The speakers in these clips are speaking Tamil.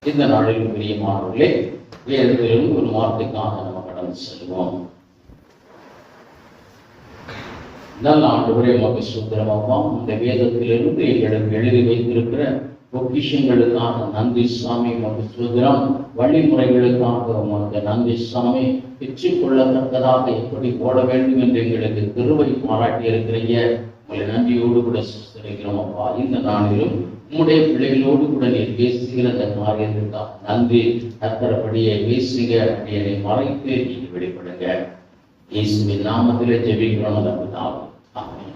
இந்த நாளில் பிரியமானவர்களே, வேதத்திலிருந்து ஒரு வார்த்தைக்காக நம்ம கடந்து செல்வோம். நல்ல ஆண்டவரே, உமக்கு ஸ்தோத்திரம் அப்பா. இந்த வேதத்திலிருந்து எங்களுக்கு எழுதி வைத்திருக்கிற பொக்கிஷங்களுக்காக நன்றி சுவாமி. உமக்கு ஸ்தோத்திரம். வழிமுறைகளுக்காக உமக்கு நன்றி சுவாமி. பெற்றுக்கொள்ளத்தக்கதாக எப்படி போட வேண்டும் என்று எங்களுக்கு கிருபை பாராட்டி இருக்கிறீங்க. உங்களை நன்றியோடு கூட சுஸ்தரிக்கிறோம் அப்பா. இந்த நாளிலும் உம்முடைய பிள்ளைகளோடு கூட நீர் பேசுகிற அந்த காரியத்திற்காக நன்றி. கர்த்தரபடியே பேசுங்க, அப்படியே மறைத்து நீங்க வெளிப்படுங்க. இயேசுவின் நாமத்திலே ஜெபிக்கிறோம் நல்ல பிதாவே. ஆமென்.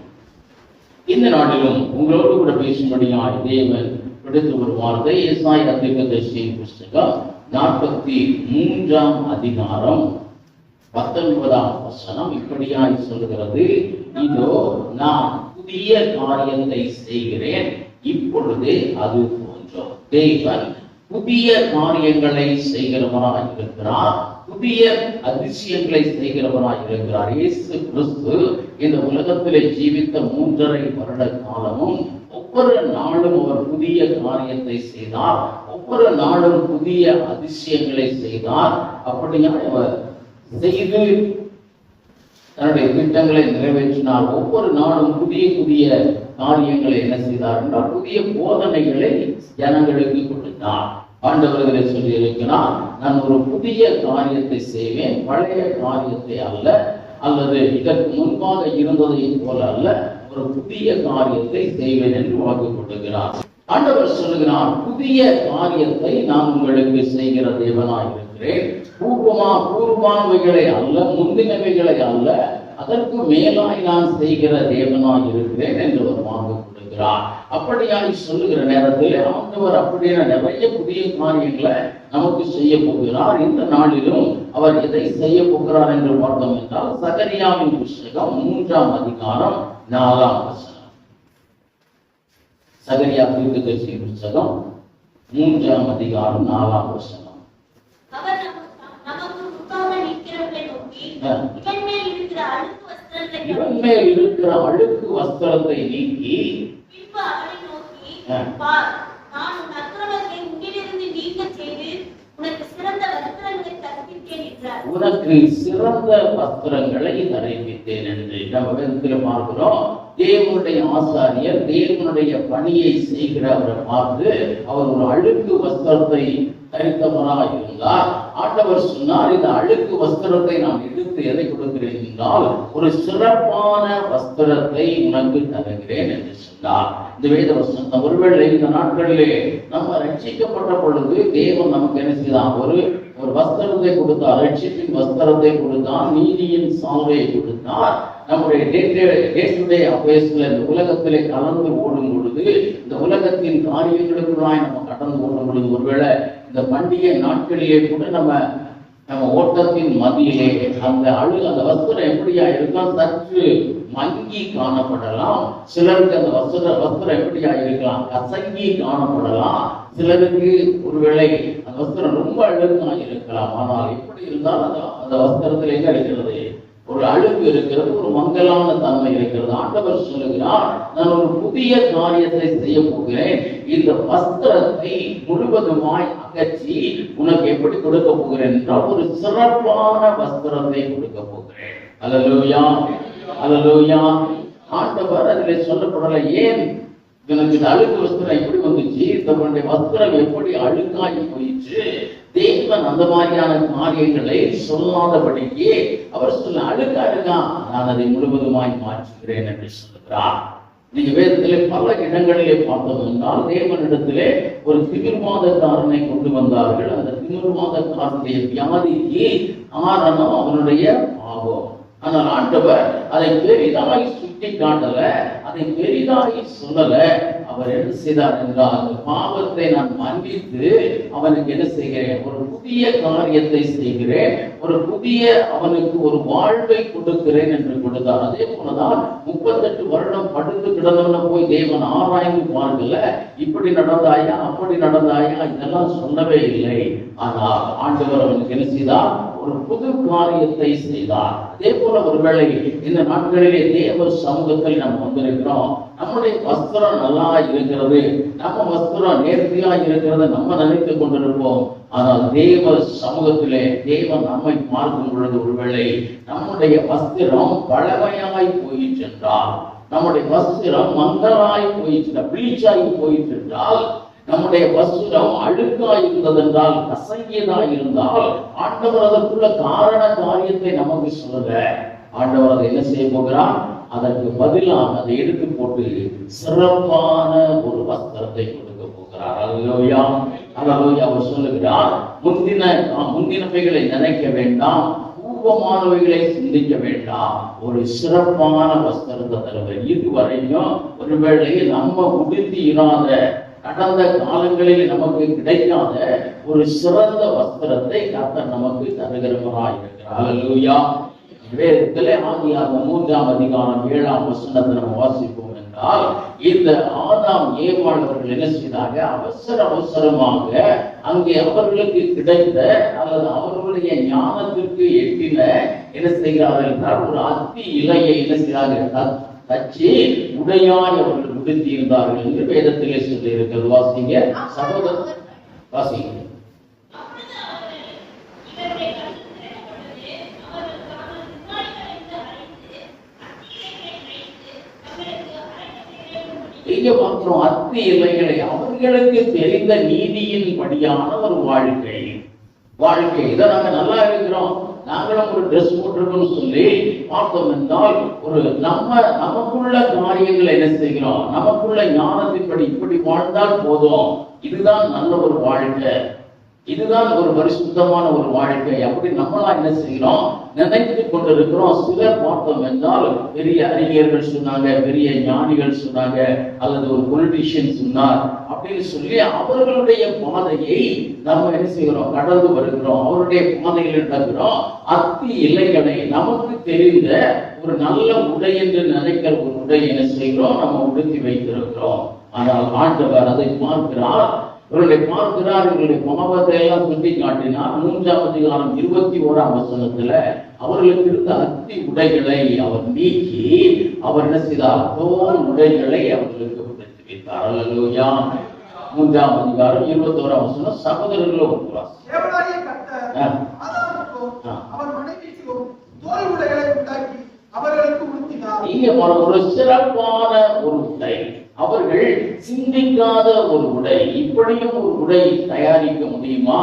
இந்த நாளிலும் உங்களோடு கூட பேசும்படியாய் தேவன் விடுத்த ஒரு வார்த்தை ஏசாயா தீர்க்கதரிசியின் புஸ்தகம் 43ஆம் அதிகாரம் 19ஆம் வசனம் இப்படியாய் சொல்கிறது. இதோ நான் புதிய காரியத்தை செய்கிறேன், இப்பொழுது அது தோன்றும். தேவன் புதிய காரியங்களை செய்கிறவராய் இருக்கிறார், புதிய அதிசயங்களை செய்கிறவராய் இருக்கிறார். இயேசு கிறிஸ்து இந்த உலகத்திலே ஜீவித்த 3.5 வருட காலமும் ஒவ்வொரு நாளும் அவர் புதிய காரியத்தை செய்தார், ஒவ்வொரு நாளும் புதிய அதிசயங்களை செய்தார். அப்படியா அவர் செய்து தன்னுடைய திட்டங்களை நிறைவேற்றினார். ஒவ்வொரு நாளும் புதிய புதிய காரியங்களை என்ன செய்தார் என்றால் புதிய போதனைகளை ஜனங்களுக்கு கொடுத்தார். ஆண்டவர்களை சொல்லி இருக்கிறார், நான் ஒரு புதிய காரியத்தை செய்வேன், பழைய காரியத்தை அல்ல, அல்லது இதற்கு முன்பாக இருந்ததை போல அல்ல, ஒரு புதிய காரியத்தை செய்வேன் என்று வாக்கு கொடுக்கிறார். ஆண்டவர் சொல்லுகிறார், புதிய காரியத்தை நான் உங்களுக்கு செய்கிற தேவனாய் இருக்கிறேன். பூர்வமானவைகளை அல்ல, முந்தினவைகளை அல்ல, அதற்கு மேலாய் நான் செய்கிற தேவனாய் இருக்கிறேன் என்று ஒரு வாக்கு கொடுக்கிறார். அப்படியாய் சொல்லுகிற நேரத்தில் ஆண்டவர் அப்படியே நிறைய புதிய காரியங்களை நமக்கு செய்ய போகிறார். இந்த நாளிலும் அவர் எதை செய்ய போகிறார் என்று பார்த்தோம் என்றால் சகரியாவின் புஸ்தகம் 3ஆம் அதிகாரம் 4ஆம் வசனம். சகரியா தீர்க்கதரிசி புஸ்தகம் 3ஆம் அதிகாரம் 4ஆம் வசனம். இவன் மேல் இருக்கிற அழுக்கு வஸ்திரத்தை நீக்கி உனக்கு சிறந்த வஸ்திரங்களை தரிப்பித்தேன் என்று நம்ம வேதத்தில் பார்க்கிறோம். தேவனுடைய ஆசாரியர் தேவனுடைய பணியை செய்கிற அவரை பார்த்து அவர் ஒரு அழுக்கு வஸ்திரத்தை தரித்தவராக இருந்தார். ஆண்டவர் சொன்னார், இந்த அழுக்கு வஸ்திரத்தை நான் எடுத்து எதை கொடுக்கிறேன் என்றால் ஒரு சிறப்பான வஸ்திரத்தை உனக்கு தருகிறேன் என்று சொன்னார். இந்த வேத வசனம் ஒருவேளை இந்த நாட்களிலே நம்ம ரட்சிக்கப்பட்ட பொழுது தேவன் நமக்கு என்ன செய்தான், ஒரு வஸ்திரத்தை கொடுத்தார், ரட்சிப்பின் வஸ்திரத்தை கொடுத்தார், நீதியின் சால்வையை கொடுத்தார். நம்முடைய டே டு டே அஃபேர்ஸ்ல இந்த உலகத்திலே கலந்து ஓடும் பொழுது, இந்த உலகத்தின் காரியங்களுக்குள்ளாய் நம்ம கடந்து ஓடும் பொழுது, ஒருவேளை இந்த பண்டிகை நாட்களிலே கூட நம்ம ஓட்டத்தின் மத்தியிலே அந்த வஸ்திரம் எப்படியா இருக்கலாம், சற்று மங்கி காணப்படலாம். சிலருக்கு அந்த வஸ்திரம் எப்படியா இருக்கலாம், கசங்கி காணப்படலாம். சிலருக்கு ஒருவேளை அந்த வஸ்திரம் ரொம்ப அழுக்கா இருக்கலாம். ஆனால் எப்படி இருந்தால் அந்த வஸ்திரத்தில் எங்க இருக்கிறது, ஒரு அழுக்கு இருக்கிறது, ஒரு மங்கலான தன்மை இருக்கிறது. ஆண்டவர் சொல்லுகிறார், நான் ஒரு புதிய காரியத்தை செய்ய போகிறேன், இந்த வஸ்திரத்தை முழுவதுமாய் அகற்றி உனக்கு எப்படி கொடுக்க போகிறேன் என்றால் ஒரு சிறப்பான வஸ்திரத்தை கொடுக்க போகிறேன். அல்லேலூயா, அல்லேலூயா. ஆண்டவர் அதில் சொல்லப்படலை, ஏன் எனக்கு இந்த அழுக்கு வஸ்திரம் எப்படி வந்துச்சு, தன்னுடைய வஸ்திரம் எப்படி அழுக்காகி போயிற்று. தேவன் அந்த மாதிரியான காரியங்களை சொல்லாதபடிக்கு அவர் சொல்ல, அழுக்கா இருக்கா, நான் அதை முழுவதுமாய் மாற்றுகிறேன் என்று சொல்லுகிறார். நீங்க வேதத்திலே பல இடங்களிலே பார்த்தோம் என்றால் தேவனிடத்திலே ஒரு திமிர்வாதக்காரனை கொண்டு வந்தார்கள். அந்த திமிர்வாதக்காரனுடைய வியாதிக்கு காரணம் அவனுடைய பாவம். ஆனால் ஆண்டவர் அதை பெரிதாய் சுட்டி காட்டல, அதை பெரிதாய் சொல்லல. அவர் என்ன செய்தார் என்றால், அந்த பாவத்தை நான் மன்னித்து அவனுக்கு என்ன செய்கிறேன், ஒரு புதிய காரியத்தை செய்கிறேன், ஒரு புதிய அவனுக்கு ஒரு வாழ்வை கொடுக்கிறேன் என்று கொடுத்தார். அதே போலதான் 38 வருடம் படுத்து கிடந்தவன போய் தேவன் ஆராய்ந்து பார்க்கல, இப்படி நடந்தாயா அப்படி நடந்தாயா இதெல்லாம் சொல்லவே இல்லை. ஆனால் ஆண்டவர் அவனுக்கு என்ன செய்தார், ஒரு ஒரு புது காரியத்தை செய்தார். அதே போல ஒருவேளை இந்த நாட்களிலே தேவ சமூகத்தில் நம்ம வந்திருக்கிறோம், நம்முடைய வஸ்திரம் நல்லா இருக்கிறது, நம்ம வஸ்திரம் நேர்த்தியா இருக்கிறது நம்ம நினைத்துக் கொண்டிருப்போம். ஆனால் தேவ சமூகத்திலே தேவன் நம்மை பார்க்கும் பொழுது ஒருவேளை நம்முடைய வஸ்திரம் பழமையாய் போயிற்று என்றால், நம்முடைய வஸ்திரம் மங்கலாய் போயிற்று, பிளீச்சாகி போயிற்று என்றால், நம்முடைய வஸ்திரம் அழுக்காய் இருந்ததென்றால், கசங்கியதாய் இருந்தால், ஆண்டவர் அதற்குள்ள காரண காரியத்தை நமக்கு சொல்ல, ஆண்டவர் அதை என்ன செய்ய போகிறார்? அதற்கு பதிலாக அதை எடுத்து போட்டு சிறப்பான ஒரு வஸ்திரத்தை கொடுக்க போகிறார். அல்லேலூயா, அல்லேலூயா. அவர் சொல்லுகிறார், முந்தினவைகளை நினைக்க வேண்டாம், பூர்வமானவைகளை சிந்திக்க வேண்டாம், ஒரு சிறப்பான வஸ்திரத்தை தருவார். இதுவரைக்கும் ஒருவேளை நம்ம உடுத்தி இராத, கடந்த காலங்களில் நமக்கு கிடைக்காத ஒரு சிறந்த வஸ்திரத்தை கர்த்தர் நமக்கு தருகிறவராய் இருக்கிறார். அல்லேலூயா. வேதத்திலே ஆதியாகமம் 3ஆம் அதிகாரம் 7ஆம் வசனத்தை நம்ம வாசிப்போம் என்றால், இந்த ஆதாம் ஏவாள் அவர்கள் என்ன செய்தாங்க? அவசரமாக அங்கே அவர்களுக்கு கிடைத்த அல்லது அவர்களுடைய ஞானத்திற்கு எட்டின என்ன செய்கிறார்கள் என்றால், ஒரு அத்தி இலையை என்ன செய்கிறார்கள்? தச்சு உடையாய் அவர்கள் உடுத்தி இருந்தார்கள் என்று வேதத்திலே சொல்லி இருக்கிறது. வாசிங்க சகோதரர், வாசிங்க. இங்க பார்க்கிறோம், அத்தி இலைகளை அவர்களுக்கு தெரிந்த நீதியின் படியான ஒரு வாழ்க்கை. இதை நாங்க நல்லா இருக்கிறோம், நாங்களும் ஒரு ட்ரெஸ் போட்டிருக்கோம்னு சொல்லி பார்த்தோம் என்றால், ஒரு நமக்குள்ள காரியங்களை என்ன செய்கிறோம்? நமக்குள்ள ஞானத்தின்படி இப்படி வாழ்ந்தால் போதும், இதுதான் நல்ல ஒரு வாழ்க்கை, இதுதான் ஒரு பரிசுத்தமான ஒரு வாழ்க்கை, அப்படி நம்மளா என்ன செய்கிறோம்? நினைத்து கொண்டிருக்கிறோம். சிலர் பார்த்தோம் என்றால் பெரிய அறிஞர்கள் சொன்னாங்க, பெரிய ஞானிகள் சொன்னாங்க, அல்லது ஒரு பொலிட்டிஷியன் சொன்னார் அப்படின்னு சொல்லி அவர்களுடைய பாதையை நம்ம என்ன செய்கிறோம்? கடந்து வருகிறோம், அவருடைய பாதையில் நடக்கிறோம். அத்தி இலைகளை நமக்கு தெரிந்த ஒரு நல்ல உடை என்று நினைக்கிற ஒரு உடை என்ன செய்கிறோம்? நம்ம உடுத்தி வைத்திருக்கிறோம். ஆனால் ஆண்டவர் அதை பார்க்கிறார், இவர்களை பார்க்கிறார், இவர்களுடைய பாவத்தை எல்லாம் சுட்டி காட்டினார். 3ஆம் அதிகாரம் 21ஆம் வசனத்துல அவர்களுக்கு இருந்த அத்தி உடைகளை அவர் நீக்கி அவர் என்ன செய்தார்? தோல் உடைகளை அவர்களுக்கு கொடுத்து வைத்தார். அல்லேலூயா. 3ஆம் அதிகாரம் 21ஆம் வசனம் சகோதரர்களும் இங்க ஒரு சிறப்பான ஒரு உடை, அவர்கள் சிந்திக்காத ஒரு உடை, இப்படியும் ஒரு உடை தயாரிக்க முடியுமா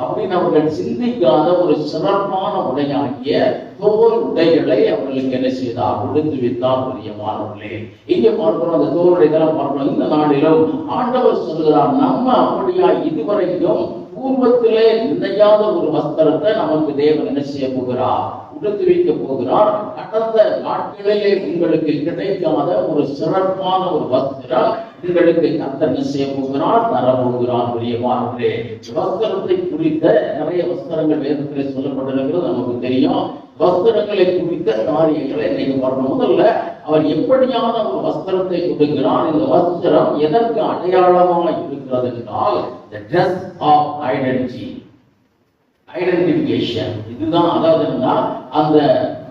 அப்படின்னு அவர்கள் சிந்திக்காத ஒரு சிறப்பான உடையாகிய தோல் உடைகளை அவர்களுக்கு என்ன செய்தார்? உடுத்து வைத்தார். பிரியமானவர்களே, இங்கே பார்க்கிறோம், அந்த தோல் உடைகளை பார்க்கிறோம். இந்த நாளிலும் ஆண்டவர் சொல்கிறார், நம்ம அப்படியா இதுவரைக்கும் பூர்வத்திலே நினையாத ஒரு வஸ்திரத்தை நமக்கு தேவன் என்ன செய்ய போகிறார்? உடுத்து வைக்க போகிறார். கடந்த நாட்களிலே உங்களுக்கு கிடைக்காத ஒரு சிறப்பான ஒரு வஸ்திரம் உங்களுக்கு கர்த்தர் என்ன செய்ய போகிறார்? தரப்போகிறார். பிரியமானவர்களே, வஸ்திரத்தை குறித்த நிறைய வஸ்திரங்கள் வேதத்திலே சொல்லப்பட்டிருக்கிறது நமக்கு தெரியும். வஸ்திரங்களை குறித்த காரியங்களை இன்னைக்கு பார்க்கணும். முதல்ல அவர் எப்படியான ஒரு வஸ்திரத்தை கொடுக்கிறார்? இந்த வஸ்திரம் எதற்கு அடையாளமாக இருக்கிறது என்றால், the dress of identity, identification. இதுதான், அதாவது அந்த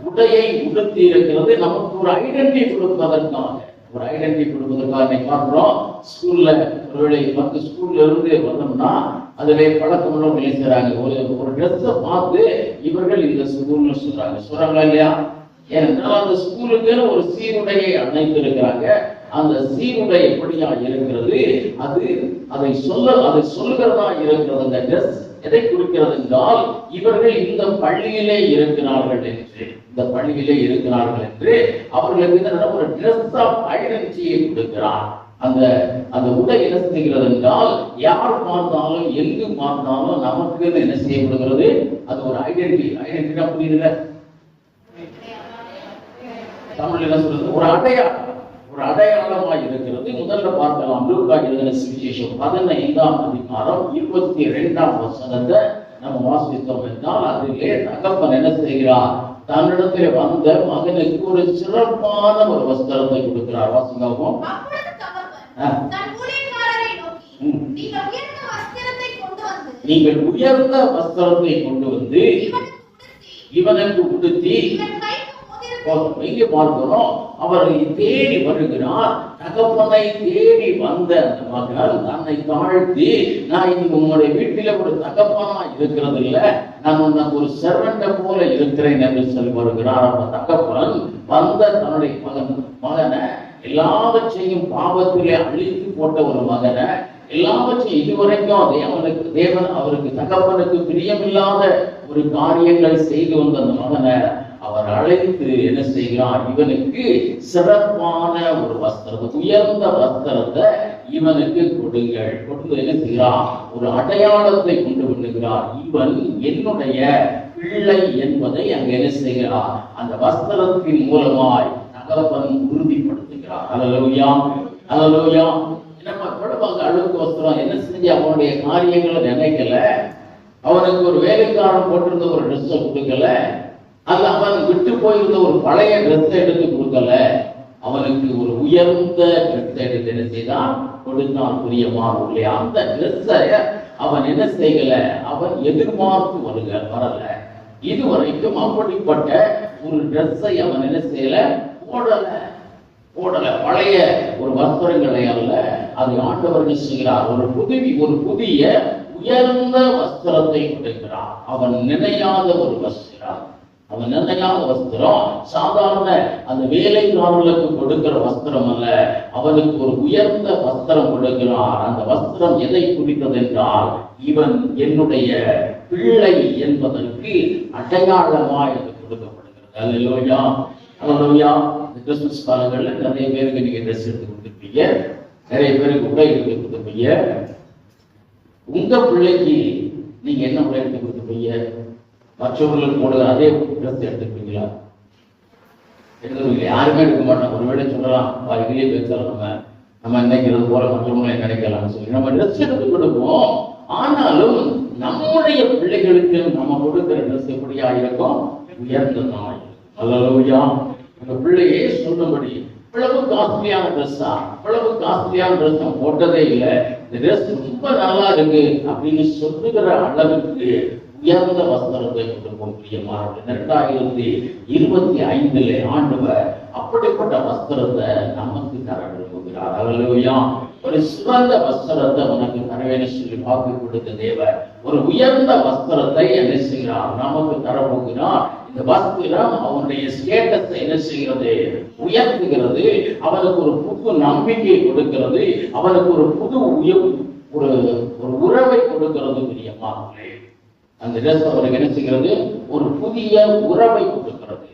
உடையை உடுத்தி இருக்கிறது நமக்கு ஒரு ஐடென்டிட்டி கொடுப்பதற்காக, ஒரு ஐடென்டிட்டி கொடுப்பதற்காக. இன்னைக்கு பார்க்கிறோம், ஸ்கூல்ல ஒருவேளை 10 ஸ்கூல்ல இருந்து வந்தோம்னா அதிலே பழக்கம் உள்ளவங்க செய்றாங்க, ஒரு ட்ரெஸ்ஸை பார்த்து இவர்கள் இந்த ஸ்கூல்னு சொல்றாங்களா இல்லையா? ஏனென்றால் அந்த ஸ்கூலுக்கு ஒரு சீருடையை அணைத்திருக்கிறாங்க. அந்த சீருடை எப்படியா இருக்கிறது? அதை சொல்லுகிறதா இருக்கிறது. அந்த ட்ரெஸ் எதை குறிக்கிறது என்றால், இவர்கள் இந்த பள்ளியிலே இருக்கிறார்கள் என்று, அவர்களுக்கு ஒரு ட்ரெஸ் ஆஃப் ஐடென்டிட்டியை கொடுக்கிறார். அந்த உடை என்ன செய்கிறது என்றால், யார் பார்த்தாலும் எங்கு பார்த்தாலும் நமக்கு என்ன செய்யப்படுகிறது? அது ஒரு ஐடென்டிட்டி புரியுதுல? தமிழ் என்ன சொல்றது? ஒரு அடையாளமாய் இருக்கிறது. முதல்ல பார்க்கலாம், லூக்கா எழுதின சுவிசேஷம் 15ஆம் அதிகாரம் 22ஆம் வசனத்தை நம்ம வாசித்தோம் என்றால், அதிலே தகப்பன் என்ன செய்கிறார்? தன்னிடத்தில் வந்த மகனுக்கு ஒரு சிறப்பான ஒரு வஸ்திரத்தை கொடுக்கிறார். வாசிங்காவும் நீங்கள் உயர்ந்த வஸ்திரத்தை கொண்டு வந்து இவனுக்கு உடுத்தி இங்கே பார்க்கிறோம். அவரை தேடி வருகிறார். தகப்பனை தேடி வந்த அந்த மகன் தன்னை தாழ்த்தி, நான் இங்கு உங்களுடைய வீட்டில ஒரு தகப்பனா இருக்கிறது இல்ல, நான் உனக்கு ஒரு செர்வெண்ட போல இருக்கிறேன் என்று சொல்லி வருகிறார். அப்ப தகப்பன் வந்த தன்னுடைய மகனை எல்லாவற்றையும் பாவத்திலே அழித்து போட்ட ஒரு மகனை, எல்லாவற்றையும் இதுவரைக்கும் தேவன் அவருக்கு தகப்பனுக்கு பிரியமில்லாத ஒரு காரியங்கள் செய்து வந்த அந்த மகனை அவர் அழைத்து என்ன செய்கிறார், இவனுக்கு சிறப்பான ஒரு வஸ்திரத்தை, உயர்ந்த வஸ்திரத்தை இவனுக்கு கொடுங்கள். கொடுத்து என்ன செய்கிறார், ஒரு அடையாளத்தை கொண்டு விடுகிறார். இவன் என்னுடைய பிள்ளை என்பதை அங்க என்ன செய்கிறார், அந்த வஸ்திரத்தின் மூலமாய் தகப்பன் உறுதிப்படுத்துகிறார். அல்லேலூயா, அல்லேலூயா. நம்ம குடும்பங்க அழுக்கு வஸ்திரம் என்ன செஞ்சு அவனுடைய காரியங்களை நினைக்கல, அவனுக்கு ஒரு வேலைக்காரன் போட்டிருந்த ஒரு ட்ரெஸ்ஸை கொடுக்கல, அல்ல அவன் விட்டு போயிருந்த ஒரு பழைய ட்ரெஸ்ஸை எடுத்து கொடுக்கல, அவனுக்கு ஒரு உயர்ந்த ட்ரெஸ்ஸை எடுத்து என்ன செய்தான், கொடுத்தான். பிரியமானவர்களே, அந்த ட்ரெஸ்ஸை அவன் என்ன செய்யல, அவன் எதிர்பார்த்து வரல. இதுவரைக்கும் அப்படிப்பட்ட ஒரு ட்ரெஸ்ஸை அவன் என்ன செய்யல, போடல. பழைய ஒரு வஸ்திரங்களை அல்ல, அதை ஆண்டவர் செய்கிறார், ஒரு புதிய உயர்ந்த வஸ்திரத்தை கொடுக்கிறார். அவன் நினையாத ஒரு வஸ்திரம், அவன் நினையாத வஸ்திரம் சாதாரண அந்த வேலைக்காரர்களுக்கு கொடுக்கிற வஸ்திரம் அல்ல, அவனுக்கு ஒரு உயர்ந்த வஸ்திரம் கொடுக்கிறார். அந்த வஸ்திரம் எதை குறித்தது என்றால், இவன் என்னுடைய பிள்ளை என்பதற்கு அடையாளமாய் அது கொடுக்கப்படுகிறது. அல்லேலூயா, அல்லேலூயா. இந்த கிறிஸ்துமஸ் காலங்களில் நிறைய பேருக்கு நீங்க ட்ரெஸ் எடுத்து கொடுத்துருப்பீங்க, நிறைய பேருக்கு உடை எடுத்து கொடுத்துருப்பீங்க. உங்க பிள்ளைக்கு நீங்க என்ன உடை எடுத்து கொடுத்துருப்பீங்க? மற்றவர்களுக்கு போடுற அதே ட்ரெஸ் எடுத்துப்பீங்களா? எடுத்துருவீங்க? யாருமே எடுக்க மாட்டோம். ஒருவேளை சொல்லலாம், இதுலயே பேசலாம், நம்ம நினைக்கிறது போல மற்றவங்களை நினைக்கலாம்னு சொல்லி நம்ம ட்ரெஸ் எடுத்து கொடுப்போம். ஆனாலும் நம்முடைய பிள்ளைகளுக்கு நம்ம கொடுக்கிற ட்ரெஸ் எப்படியா இருக்கும்? உயர்ந்ததான் இருக்கும். அல்லேலூயா. அந்த பிள்ளையே சொல்லும்படி, இவ்வளவு காஸ்ட்லியான ட்ரெஸ்ஸா, இவ்வளவு காஸ்ட்லியான ட்ரெஸ் நான் போட்டதே இல்லை, இந்த ட்ரெஸ் ரொம்ப நல்லா இருக்கு அப்படின்னு சொல்லுகிற அளவுக்கு உயர்ந்த வஸ்திரத்தை கொடுப்போம். பிரியமானவர்களே, 2025 ஆண்டவர் அப்படிப்பட்ட வஸ்திரத்தை நமக்கு தர விரும்புகிறார். அல்லேலூயா. ஒரு சிறந்த வஸ்திரத்தை உனக்கு தரவேன்னு சொல்லி வாக்கு கொடுத்த தேவன் ஒரு உயர்ந்த வஸ்திரத்தை என்ன செய்கிறார், நமக்கு தரப்போகிறார். இந்த வஸ்திரம் அவனுடைய ஸ்டேட்டஸை என்ன செய்கிறது, உயர்த்துகிறது. அவனுக்கு ஒரு புது நம்பிக்கை கொடுக்கிறது, அவனுக்கு ஒரு புது ஒரு உறவை கொடுக்கிறது. பிரியமானவர்களே, அந்த ட்ரெஸ் அவருக்கு என்ன செய்கிறது, ஒரு புதிய உறவை கொடுக்கிறது.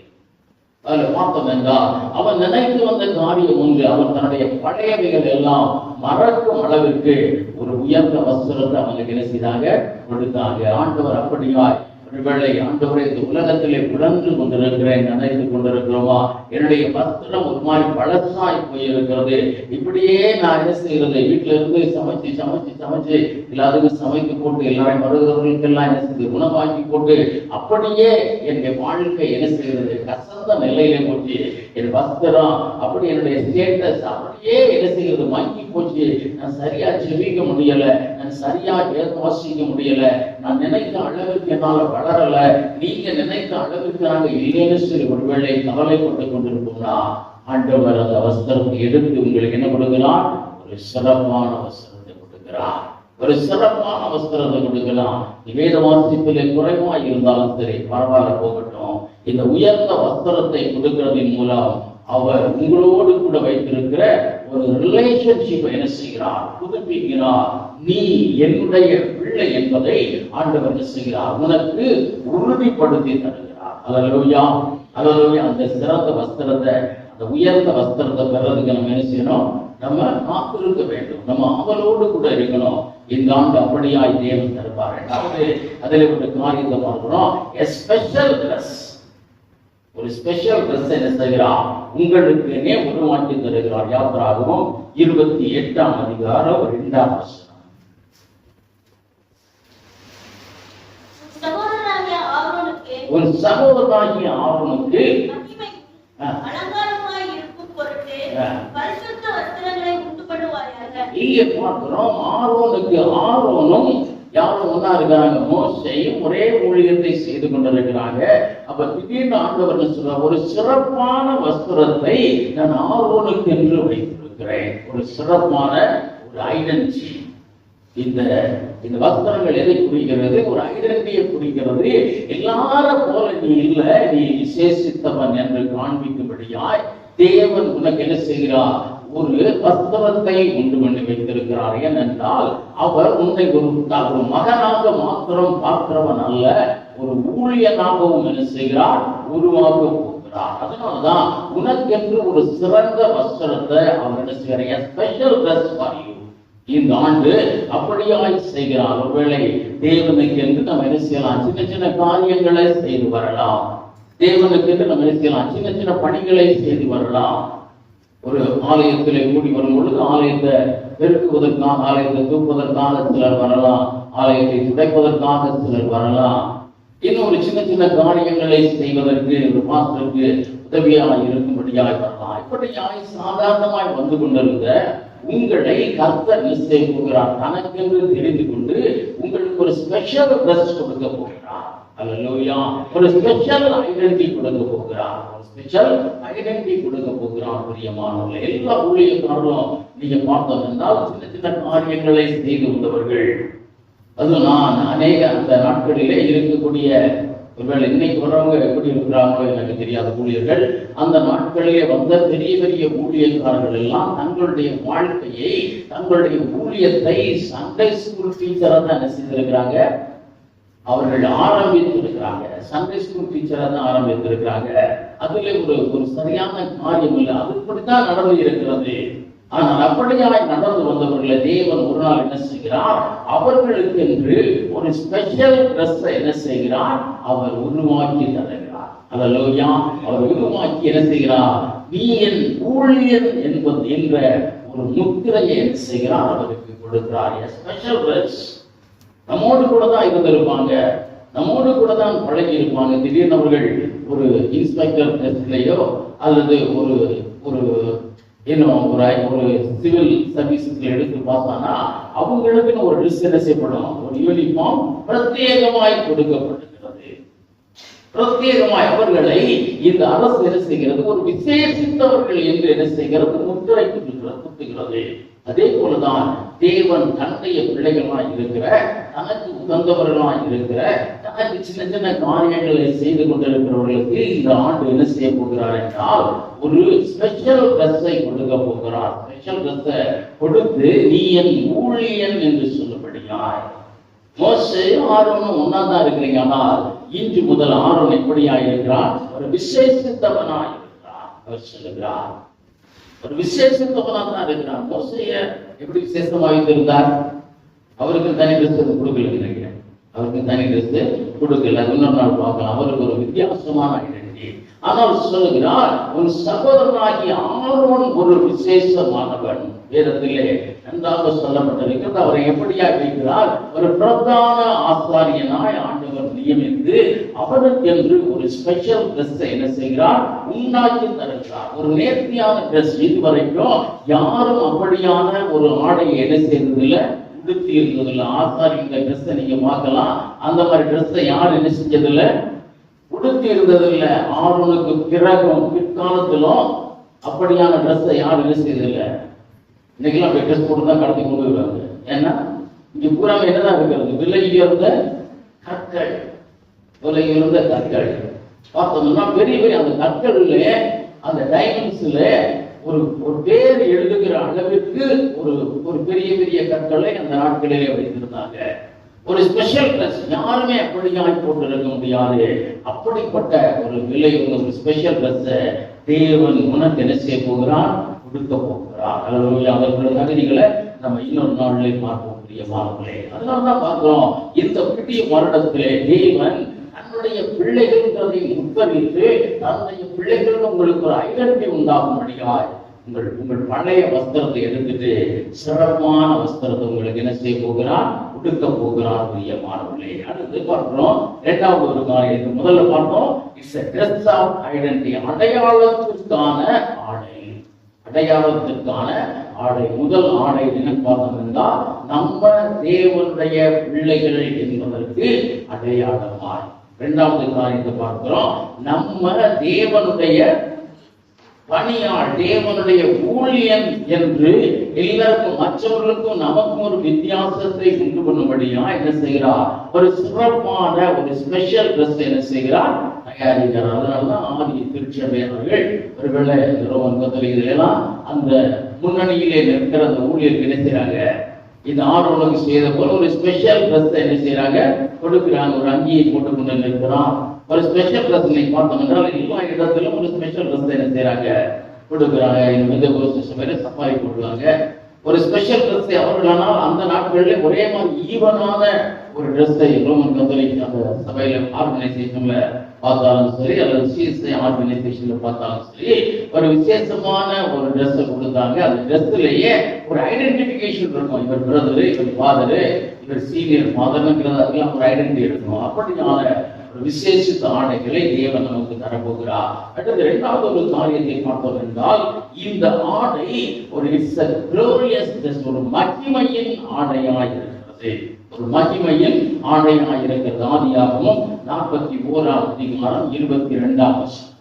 அதுல பார்த்தோம் என்றால், அவன் நினைத்து வந்த காரியம் ஒன்று, அவன் தன்னுடைய பழையவைகள் எல்லாம் மறக்கும் அளவிற்கு ஒரு உயர்ந்த வஸ்திரத்தை அவனுக்கு என்ன செய்தாங்க, கொடுத்தாங்க. ஆண்டவர் அப்படியாய் ஒருவேளை ஆண்டவரை இந்த உலகத்திலே பிறந்து கொண்டிருக்கிறேன் நினைத்து கொண்டிருக்கிறோமா, என்னுடைய வஸ்திரம் ஒரு மாதிரி பழசாய் போயிருக்கிறது, இப்படியே நான் என்ன செய்யறது, வீட்டுல இருந்து சமைச்சு எல்லாத்துக்கும் சமைத்து போட்டு எல்லாரையும் வருகிறவர்களுக்கெல்லாம் என்ன செய்யுது, உணவாக்கி போட்டு அப்படியே என்னுடைய வாழ்க்கை என்ன செய்யறது, கசந்த நிலையில போச்சு. என் வஸ்திரம் அப்படி, என்னுடைய ஸ்டேட்டஸ் அப்படியே என்ன செய்யறது, மங்கி போச்சு. நான் சரியா ஜெபிக்க முடியல, நான் சரியா வாசிக்க முடியல, நான் நினைத்த அளவுக்கு என்னால வளரல, நீங்க நினைத்த அளவுக்கு நாங்க இல்லைன்னு சொல்லி ஒருவேளை கவலைப்பட்டு கொண்டிருப்போம்னா, ஆண்டவர் அந்த வஸ்திரத்தை எடுத்து உங்களுக்கு என்ன கொடுக்கிறார், ஒரு சிறப்பான வஸ்திரத்தை கொடுக்கிறார். ஒரு சிறப்பான வஸ்திரத்தை கொடுக்கலாம். வேத வாசிப்பிலே குறைவா இருந்தாலும் சரி, பரவாயில்ல போகட்டும். இந்த உயர்ந்த வஸ்திரத்தை கொடுக்கிறதின் மூலம் அவர் உங்களோடு கூட வைத்திருக்கிற ஒரு ரிலேஷன்ஷிப் என்ன செய்கிறார், புதுப்பிக்கிறார். நீ என்னுடைய பிள்ளை என்பதை ஆண்டவர் என்ன செய்கிறார், உனக்கு உறுதிப்படுத்தி தருகிறார். அல்லேலூயா, அல்லேலூயா. அந்த சிறந்த வஸ்திரத்தை, அந்த உயர்ந்த வஸ்திரத்தை பெறதுக்கு நம்ம என்ன செய்யணும், நம்ம காத்திருக்க வேண்டும், நம்ம அவளோடு கூட இருக்கணும். இந்த ஆண்டு அப்படியாய் தேவன் தருவார். ரெண்டாவது அதில் ஒரு காரியத்தை பார்க்கிறோம், ஸ்பெஷல் ட்ரெஸ். ஒரு ஸ்பெஷல் ட்ரெஸ் என்ன செய்கிறார், உங்களுக்கு உருவாக்கி தருகிறார். யாத்திராகமம் 28ஆம் அதிகாரம் 2ஆம் வசனம். ஒரு சகோதரனாகிய ஆரோனுக்கு இங்கே பார்க்கிறோம், ஆரோனும் யாரும் ஒன்னா இருக்கிறாங்க. மோசேயும் ஒரே ஊழியத்தை செய்து கொண்டிருக்கிறாங்க. அப்ப திடீர்னு ஆண்டவர் சொல்ற, ஒரு சிறப்பான வஸ்திரத்தை நான் ஆரோனுக்கு என்று வைத்திருக்கிறேன். ஒரு சிறப்பான ஒரு ஐடென்டிட்டி. இந்த வஸ்திரங்கள் எதை குறிக்கிறது? ஒரு ஐடென்டிட்டியை குறிக்கிறது. எல்லாரும் போல நீ இல்லை, நீ விசேஷித்தவன் என்று காண்பிக்கும்படியாய் தேவன் உனக்கு என்ன செய்கிறார்? ஒரு வஸ்திரத்தை உண்டு பண்ணி வைத்திருக்கிறார். ஏனென்றால் அவர் உன்னை ஒரு மகனாக மாத்திரம் பார்க்கிறவன் அல்ல, ஒரு ஊழியனாகவும் என்ன செய்கிறார்? உருவாக்க போகிறார். அதனால்தான் உனக்கென்று ஒரு சிறந்த வஸ்திரத்தை அவர் என்ன செய்கிறார்? Special dress for you. இந்த ஆண்டு அப்படியாய் செய்கிறார். ஒருவேளை தேவனுக்கு என்று நம்ம என்ன செய்யலாம்? சின்ன சின்ன காரியங்களை செய்து வரலாம். தேவனுக்கு என்று நம்ம என்ன செய்யலாம்? சின்ன சின்ன பணிகளை செய்து வரலாம். ஒரு ஆலயத்திலே கூடி வரும் பொழுது ஆலயத்தை பெருக்குவதற்காக, ஆலயத்தை தூக்குவதற்காக சிலர் வரலாம். ஆலயத்தை துடைப்பதற்காக சிலர் வரலாம். இன்னும் ஒரு சின்ன சின்ன காரியங்களை செய்வதற்கு ஒரு பாஸ்டருக்கு உதவியாக இருக்கும்படியாய் வரலாம். இப்படியாய் சாதாரணமாய் வந்து கொண்டிருந்த உங்களை கர்த்தர் நிச்சயம் போகிறார். தனக்கென்று தெரிந்து கொண்டு உங்களுக்கு ஒரு ஸ்பெஷல் ட்ரெஸ் கொடுக்க போகிறார். அல்லேலூயா. ஒரு ஸ்பெஷல் ஐடென்டிட்டி கொடுக்க போகிறார். ஒரு ஸ்பெஷல் ஐடென்டிட்டி கொடுக்க போகிறார். பிரியமானவர்களே, எல்லா ஊழியக்காரரும் நீங்க பார்த்தோம் என்றால் சின்ன சின்ன காரியங்களை செய்து வந்தவர்கள். அது நான் அநேக அந்த நாட்களிலே இருக்கக்கூடிய, ஒருவேளை இன்னைக்கு வர்றவங்க எப்படி இருக்கிறாங்களோ எனக்கு தெரியாத ஊழியர்கள், அந்த நாட்களிலே வந்த பெரிய பெரிய ஊழியக்காரர்கள் எல்லாம் தங்களுடைய வாழ்க்கையை, தங்களுடைய ஊழியத்தை சண்டே ஸ்கூல் டீச்சரா தான் என்ன செய்திருக்கிறாங்க? அவர்கள் ஆரம்பித்திருக்கிறாங்க. சண்டே ஸ்கூல் டீச்சரா தான் ஆரம்பித்திருக்கிறாங்க. அதுல ஒரு சரியான காரியம் இல்லை. அது இப்படித்தான் நடந்து இருக்கிறது. ஆனால் அப்படியாய் நடந்து வந்தவர்களை தேவன் ஒரு நாள் என்ன செய்கிறார்? அவர்களுக்கு என்று ஒரு ஸ்பெஷல் ட்ரெஸ் என்ன செய்கிறார்? அவர் உருவாக்கி தருகிறார். அல்லேலூயா. அவர் உருவாக்கி என்ன செய்கிறார்? நீ என் ஊழியன் என்பது என்ற ஒரு முத்திரையை என்ன செய்கிறார்? அவருக்கு கொடுக்கிறார். Special dress. நம்மோடு கூட தான் இருந்திருப்பாங்க, நம்மோடு கூட தான் பழகி இருப்பாங்க. திடீர்னு அவர்கள் ஒரு இன்ஸ்பெக்டர் டெஸ்ட்லயோ அல்லது ஒரு சிவில் சர்வீசஸ்ல எடுத்து பார்த்தானா அவங்களுக்குன்னு ஒரு ட்ரெஸ் என்ன செய்யப்படும்? ஒரு யூனிஃபார்ம் பிரத்யேகமாய் கொடுக்கப்படுகிறது. பிரத்யேகமாய் அவர்களை இந்த அரசு என்ன செய்கிறது? ஒரு விசேஷித்தவர்கள் என்று என்ன செய்கிறது? முத்திரை குத்துகிறது. அதே போலதான் தேவன் தன்னுடைய பிள்ளைகளாய் இருக்கிற, தனக்கு உகந்தவர்களாய் இருக்கிற, தனக்கு சின்ன சின்ன காரியங்களை செய்து கொண்டிருக்கிறவர்களுக்கு இந்த ஆண்டு என்ன செய்ய போகிறார் என்றால் ஒரு ஸ்பெஷல் ட்ரெஸ்ஸை கொடுக்க போகிறார். ஸ்பெஷல் ட்ரெஸ்ஸை கொடுத்து நீ என் ஊழியன் என்று சொல்லும்படியாய். மோசே ஆரோனும் ஒன்னாதான் இருக்கிறீங்க. ஆனால் இன்று முதல் ஆரோன் எப்படியா இருக்கிறார்? ஒரு விசேஷித்தவனாய் இருக்கிறார். அவர் சொல்லுகிறார், ஒரு விசேஷத்தவனா தான் இருக்கிறார். மோசேய எப்படி விசேஷமா வைத்திருந்தார்? அவருக்கு தனி ட்ரெஸ் கொடுக்கல. நினைக்கிறேன் அவருக்கு தனி ட்ரெஸ் கொடுக்கல. அது இன்னொரு நாள் பார்க்கலாம். அவருக்கு ஒரு வித்தியாசமான ஐடென்டிட்டி. ஆனால் சொல்லுகிறார், ஒரு சகோதரனாகிய ஆரோன் ஒரு விசேஷமானவன். வேதத்திலே நன்றாக சொல்லப்பட்டிருக்கிறது. அவரை எப்படியா வைக்கிறார்? ஒரு பிரதான ஆசாரியனாய் ஆண்டவர் நியமித்து அவருக்கென்று ஒரு ஸ்பெஷல் ட்ரெஸ் என்ன செய்கிறார்? உண்டாக்கி தருகிறார். ஒரு நேர்த்தியான ட்ரெஸ். இதுவரைக்கும் யாரும் அப்படியான ஒரு ஆடையை என்ன செய்ததில்லை, உடுத்தி இருந்ததில்லை. ஆசாரி இந்த ட்ரெஸ்ஸை நீங்க பார்க்கலாம். அந்த மாதிரி ட்ரெஸ்ஸை யார் என்ன செஞ்சதில்லை, உடுத்தி இருந்ததில்லை. ஆரோனுக்கு பிறகும் பிற்காலத்திலும் அப்படியான ட்ரெஸ்ஸை யார் என்ன செய்ததில்லை. இன்னைக்கெல்லாம் போய் ட்ரெஸ் போட்டு தான் கடத்தி கொண்டு வருவாங்க. ஏன்னா இங்க பூரா என்னதான் இருக்கிறது? விலையில் இருந்த கற்கள், விலையில் இருந்த கற்கள் பார்த்தோம்னா பெரிய பெரிய அந்த கற்கள்ல, அந்த டைமண்ட்ஸ்ல ஒரு பேர் எழுதுகிற அளவிற்கு ஒரு பெரிய பெரிய கற்களை அந்த நாட்களிலே வைத்திருந்தாங்க. ஒரு ஸ்பெஷல் ட்ரெஸ். யாருமே அப்படியாய் போட்டு இருக்க முடியாது. அப்படிப்பட்ட ஒரு விலை ஒரு ஸ்பெஷல் ட்ரெஸ் தேவன் உனக்கு என்ன செய்ய போகிறார்? கொடுக்க போகிறார். அவர்களுடைய தகுதிகளை நம்ம இன்னொரு நாளிலே பார்ப்போம். பிரியமானவர்களே, அதனாலதான் பார்க்கிறோம் இந்த புதிய வருடத்திலே தேவன் தன்னுடைய பிள்ளைகளை முத்தரித்து தன்னுடைய பிள்ளைகள் உங்களுக்கு ஒரு ஐடென்டிட்டி உண்டாகும்படியாய் உங்கள் பழைய வஸ்திரத்தை எடுத்துட்டு சிறப்பான வஸ்திரத்தை உங்களுக்கு என்ன செய்ய போகிறார்? கொடுக்க போகிறார். பிரியமானவர்களே, அடுத்து பார்க்கிறோம் இரண்டாவது ஒரு காரியத்தை. முதல்ல பார்த்தோம், it's a dress of identity. அடையாளத்திற்கான ஆடை. அடையாளத்திற்கான ஆடை. முதல் ஆடை என்ன பார்த்தோம் என்றால் நம்ம தேவனுடைய பிள்ளைகள் என்பதற்கு அடையாளமாய். இரண்டாவது காரியத்தை பார்க்கிறோம், நம்ம தேவனுடைய பணியாள், தேவனுடைய ஊழியன் என்று எல்லாருக்கும், மற்றவர்களுக்கும் நமக்கும் ஒரு வித்தியாசத்தை உண்டு பண்ணும்படியா என்ன செய்கிறார், ஒரு சிறப்பான ஒரு ஸ்பெஷல் ட்ரெஸ் என்ன செய்கிறார், தயாரிக்கிறார். அதனாலதான் ஆதி திருச்சபையாளர்கள் ஒருவேளை ரோமன் கத்தோலிக்கெல்லாம் அந்த முன்னணியிலே நிற்கிற அந்த ஊழியருக்கு என்ன செய்யறாங்க, இந்த ஆரோனுக்கு செய்த போல ஒரு ஸ்பெஷல் ட்ரெஸ் என்ன செய்யறாங்க, கொடுக்கிறாங்க. ஒரு அங்கியை போட்டு கொண்டு நிற்கிறான். ஒரு ஸ்பெஷல் ட்ரெஸ் நீங்க பார்த்தோம் என்றால் எல்லா இடத்திலும் ஒரு ஸ்பெஷல் ட்ரெஸ் என்ன செய்யறாங்க, கொடுக்குறாங்க. சஃபாரி போடுவாங்க. ஒரு ஸ்பெஷல் ட்ரெஸ்ஸை அவர்களானால் அந்த நாட்களில் ஒரே மாதிரி ஈவனான ஒரு ட்ரெஸ்ஸை ரோமன் கத்தோலிக் அந்த சபையில ஆர்கனைசேஷன்ல பார்த்தாலும் சரி, அல்லது சிஎஸ்ஐ ஆர்கனைசேஷன்ல பார்த்தாலும் சரி, ஒரு விசேஷமான ஒரு ட்ரெஸ்ஸை கொடுத்தாங்க. அந்த ட்ரெஸ்லயே ஒரு ஐடென்டிபிகேஷன் இருக்கும். இவர் பிரதரு, இவர் ஃபாதரு, இவர் சீனியர் ஃபாதர்ங்கிறது அதெல்லாம் ஒரு ஐடென்டிட்டி இருக்கும். அப்படியான ஒரு விசேஷித்த ஆடைகளை தேவன் நமக்கு தரப்போகிறார். அடுத்து இரண்டாவது ஒரு காரியத்தை பார்த்தோம் என்றால், இந்த ஆடை ஒரு ஒரு மகிமையின் ஆடையாய் இருக்கிறது. ஒரு மகிமையின் ஆடையாய் இருக்கிறது. ஆதியாகமம் 41ஆம் அதிகாரம் 22ஆம் வசனம்.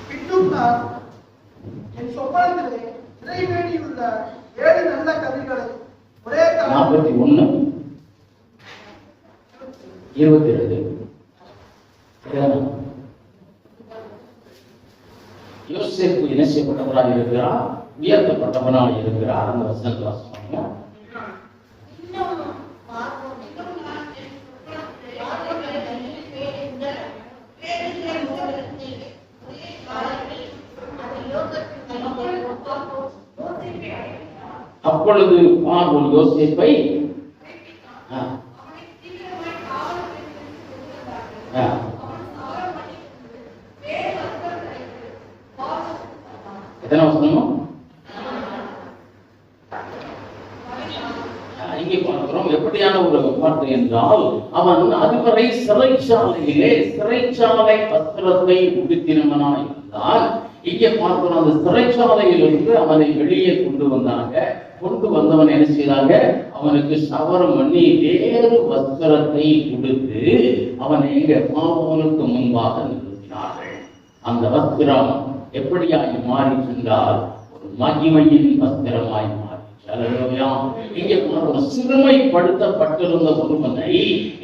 பின்னும் நான் என் சொப்பனத்திலே நிறைவேறியுள்ள 7 நல்ல கதிர்களை ஒரே 41:22 யோசேப்பு என்ன செய்யப்பட்டவராக இருக்கிறார், உயர்த்தப்பட்டவனாக இருக்கிறார். அந்த வசனத்தை வாசிப்பாங்க. அப்பொழுது பார்வோன் யோசேப்பை எத்தனை வசனமும் இங்கே பார்க்கிறோம். எப்படியான ஒரு வார்த்தை என்றால், அவன் அதுவரை சிறைச்சாலை வஸ்திரத்தை உடுத்தினவனாய் இருந்தால், இங்கே பார்க்கிறோம் அந்த சிறைச்சாலையிலிருந்து அவனை வெளியே கொண்டு வந்தாங்க. கொண்டு வந்தவன் என்ன செய்தாங்க, அவனுக்கு சவரம் பண்ணி வேறு வஸ்திரத்தை கொடுத்து அவனை எங்க பார்வோனுக்கு முன்பாக நிறுத்தினார்கள். அந்த வஸ்திரம் எப்படியாய் மாறி சென்றால் ஒரு மகிமையின் வஸ்திரமாய் மாறி. இங்கே சிறுமைப்படுத்தப்பட்டிருந்த ஒருவனை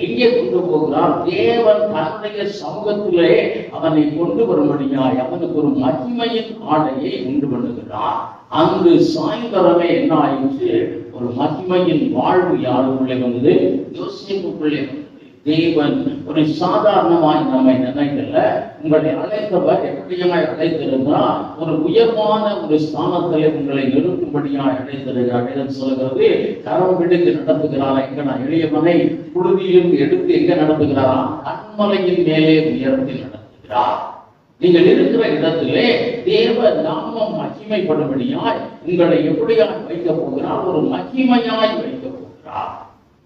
எங்கே கொண்டு போகிறார், தேவன் தன்னுடைய சமூகத்திலே அவனை கொண்டு வரும்படியாய் அவனுக்கு ஒரு மகிமையின் ஆடையை உண்டு பண்ணுகிறார். அங்கு சாயந்தரமே என்ன ஆயிடுச்சு, ஒரு மகிமையின் வாழ்வு யாருக்குள்ளே வந்தது, யோசேப்புக்குள்ளே வந்தது. தேவன் ஒரு சாதாரணமாய் நம்மை நினைக்கல, உங்களை அழைத்தவர் எப்படியாய் அழைத்திருந்தால் ஒரு உயர்வான ஒரு ஸ்தானத்திலே உங்களை நிறுத்தும்படியாய் அழைத்திருக்கிறார். சொல்லுகிறது, கரம் பிடித்து நடத்துகிறாரா, எங்க நான் எளியவனை புழுதியிலிருந்து எடுத்து எங்க நடத்துகிறாரா, கண்மலையின் மேலே உயர்த்தி நடத்துகிறார். நீங்கள் இருக்கிற இடத்திலே தேவ நாமம் மகிமைப்படும்படியாய் உங்களை எப்படியாய் வைக்க போகிறார், ஒரு மகிமையாய் வைக்க போகிறார்,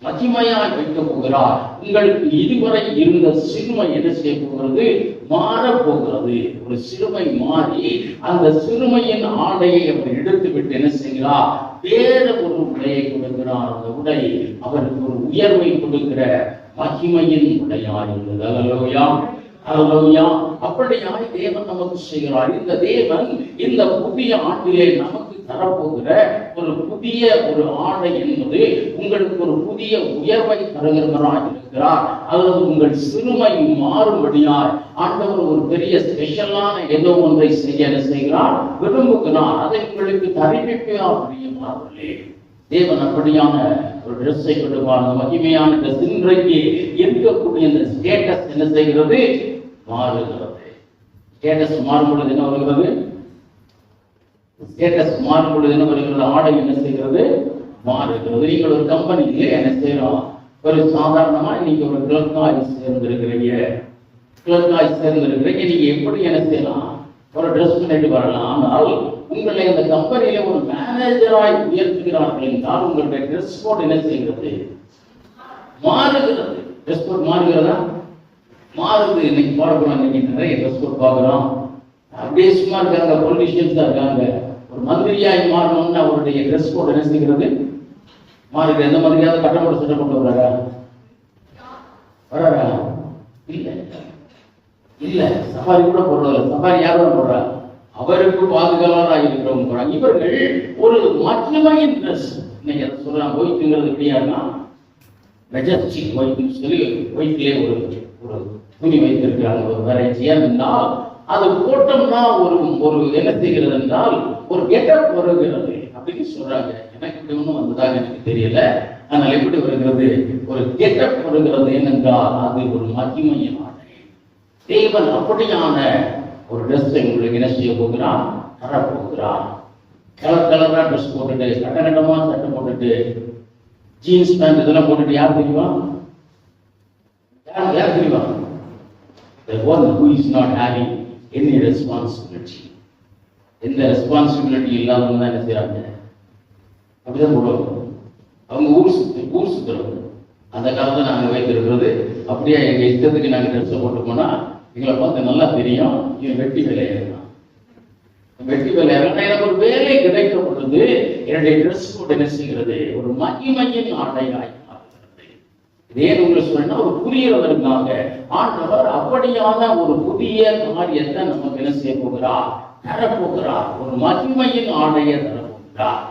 மகிமையாய் வைக்க போகிறார். உங்களுக்கு இதுவரை இருந்த சிறுமை என்ன செய்ய போகிறது, மாறப்போகிறது. ஒரு சிறுமை மாறி அந்த சிறுமையின் ஆடையை அவர் எடுத்து விட்டு என்ன செய்கிறார், வேறு ஒரு உடையை கொடுக்கிறார். அந்த உடை அவருக்கு ஒரு உயர்வை கொடுக்கிற மகிமையின் உடையாய் இருந்தது. அல்லேலூயா, அல்லேலூயா. அப்படியாய் தேவன் நமக்கு செய்கிறார். இந்த தேவன் இந்த புதிய ஆண்டிலே நமக்கு தரப்போகிற ஒரு புதிய ஒரு ஆடை என்பது உங்களுக்கு ஒரு புதிய உயர்வை தருகிறவராக இருக்கிறார். அல்லது உங்கள் சிறுமை மாறும்படியாய் ஆண்டவர் ஒரு பெரிய ஸ்பெஷலான ஏதோ ஒன்றை செய்கிறார், விரும்புகிறார். அதை உங்களுக்கு தரிப்பிப்பார். பிரியமானவர்களே, தேவன் அப்படியான ஒரு ட்ரெஸ்ஸை கொடுப்பார். அந்த மகிமையான ட்ரெஸ் இன்றைக்கு இருக்கக்கூடிய இந்த ஸ்டேட்டஸ் என்ன செய்கிறது, மாறுகிறது. ஸ்டேட்டஸ் மாறும் பொழுது என்ன வருகிறது, ஸ்டேட்டஸ் மாறும் பொழுது என்ன வருகிறது, ஆடை என்ன செய்கிறது, மாறுகிறது. நீங்கள் ஒரு கம்பெனியிலே என்ன செய்யறோம், ஒரு சாதாரணமா நீங்க ஒரு கிளர்க்காய் சேர்ந்திருக்கிறீங்க, நீங்க எப்படி என்ன செய்யலாம், ஒரு ட்ரெஸ் பண்ணிட்டு வரலாம். ஆனால் உங்களை அந்த கம்பெனியில ஒரு மேனேஜராய் உயர்த்துகிறார்கள் என்றால் உங்களுடைய ட்ரெஸ் கோட் என்ன செய்கிறது, மாறுகிறது. ட்ரெஸ் கோட் மாறுகிறதா, மாறுது. இன்னைக்கு பார்க்கிறோம், இன்னைக்கு நிறைய ட்ரெஸ் கோட் பார்க்கிறோம். அப்படியே சும்மா இருக்காங்க, பொலிட்டிஷியன்ஸ் தான் இருக்காங்க. ஒரு மந்திரியாய் மாறணும்னு அவருடைய ட்ரெஸ் கோட் என்ன செய்கிறது மாறுது. எந்த மாதிரியாவது கட்டம் போட்டு சட்டை போட்டு வர்றாரா? வர்றாரா? இல்ல இல்ல. சஃபாரி கூட போடுறதில்ல. சஃபாரி யாரும் போடுறா? அவருக்கு பாதுகாவலராக இருக்கிறவங்க போறாங்க. இவர்கள் ஒரு மகிமையின் ட்ரெஸ். இன்னைக்கு அதை சொல்றாங்க, ஒயிட்டுங்கிறது எப்படியாருன்னா மெஜஸ்டிக் ஒயிட்னு சொல்லி ஒயிட்லேயே ஒரு ஒரு துணி வைத்திருக்கிறாங்க, ஒரு வெரைட்டியா இருந்தால் அது போட்டோம்னா ஒரு ஒரு என்ன செய்கிறது என்றால் ஒரு கெட்டப் வருகிறது அப்படின்னு சொல்றாங்க. எனக்கு இப்படி ஒன்றும் வந்ததாக எனக்கு தெரியல. ஆனால் எப்படி வருகிறது? ஒரு கெட்டப் வருகிறது. ஏனென்றால் அது ஒரு மகிமையின் ஆடை. தேவன் அப்படியான ஒரு ட்ரெஸ் உங்களுக்கு என்ன செய்ய போகிறான்? தரப்போகிறான். கலர் கலரா ட்ரெஸ் போட்டுட்டு, கட்டமா சட்டை போட்டுட்டு, ஜீன்ஸ் பேண்ட் இதெல்லாம் போட்டுட்டு யார் தெரியுமா? யார் தெரியுமா? The one who is not having any responsibility. எந்த ரெஸ்பான்சிபிலிட்டி இல்லாதவங்க தான் என்ன செய்யறாங்க? அப்படிதான் போடுவாங்க. அவங்க ஊர் சுத்துறவங்க. அந்த காலத்தை நாங்கள் வைத்திருக்கிறது அப்படியே எங்க இஷ்டத்துக்கு நாங்கள் ட்ரெஸ் போட்டு போனா எங்களை பார்த்து நல்லா தெரியும், இவன் வெட்டி வேலை ஏறலாம். வெட்டி வேலை ஏறலாம். எனக்கு ஒரு வேலை கிடைக்கப்பட்டது. என்னுடைய ட்ரெஸ் கோட் என்ன செய்கிறது? ஒரு மகிமையின் ஆடையாய் மாறுகிறது. ஏன் உங்களுக்கு சொன்னா ஒரு புரியறதற்காக ஆண்டவர் அப்படியான ஒரு புதிய காரியத்தை நமக்கு என்ன செய்ய போகிறார்? தரப்போகிறார். ஒரு மகிமையின் ஆடையை தரப்போகிறார்.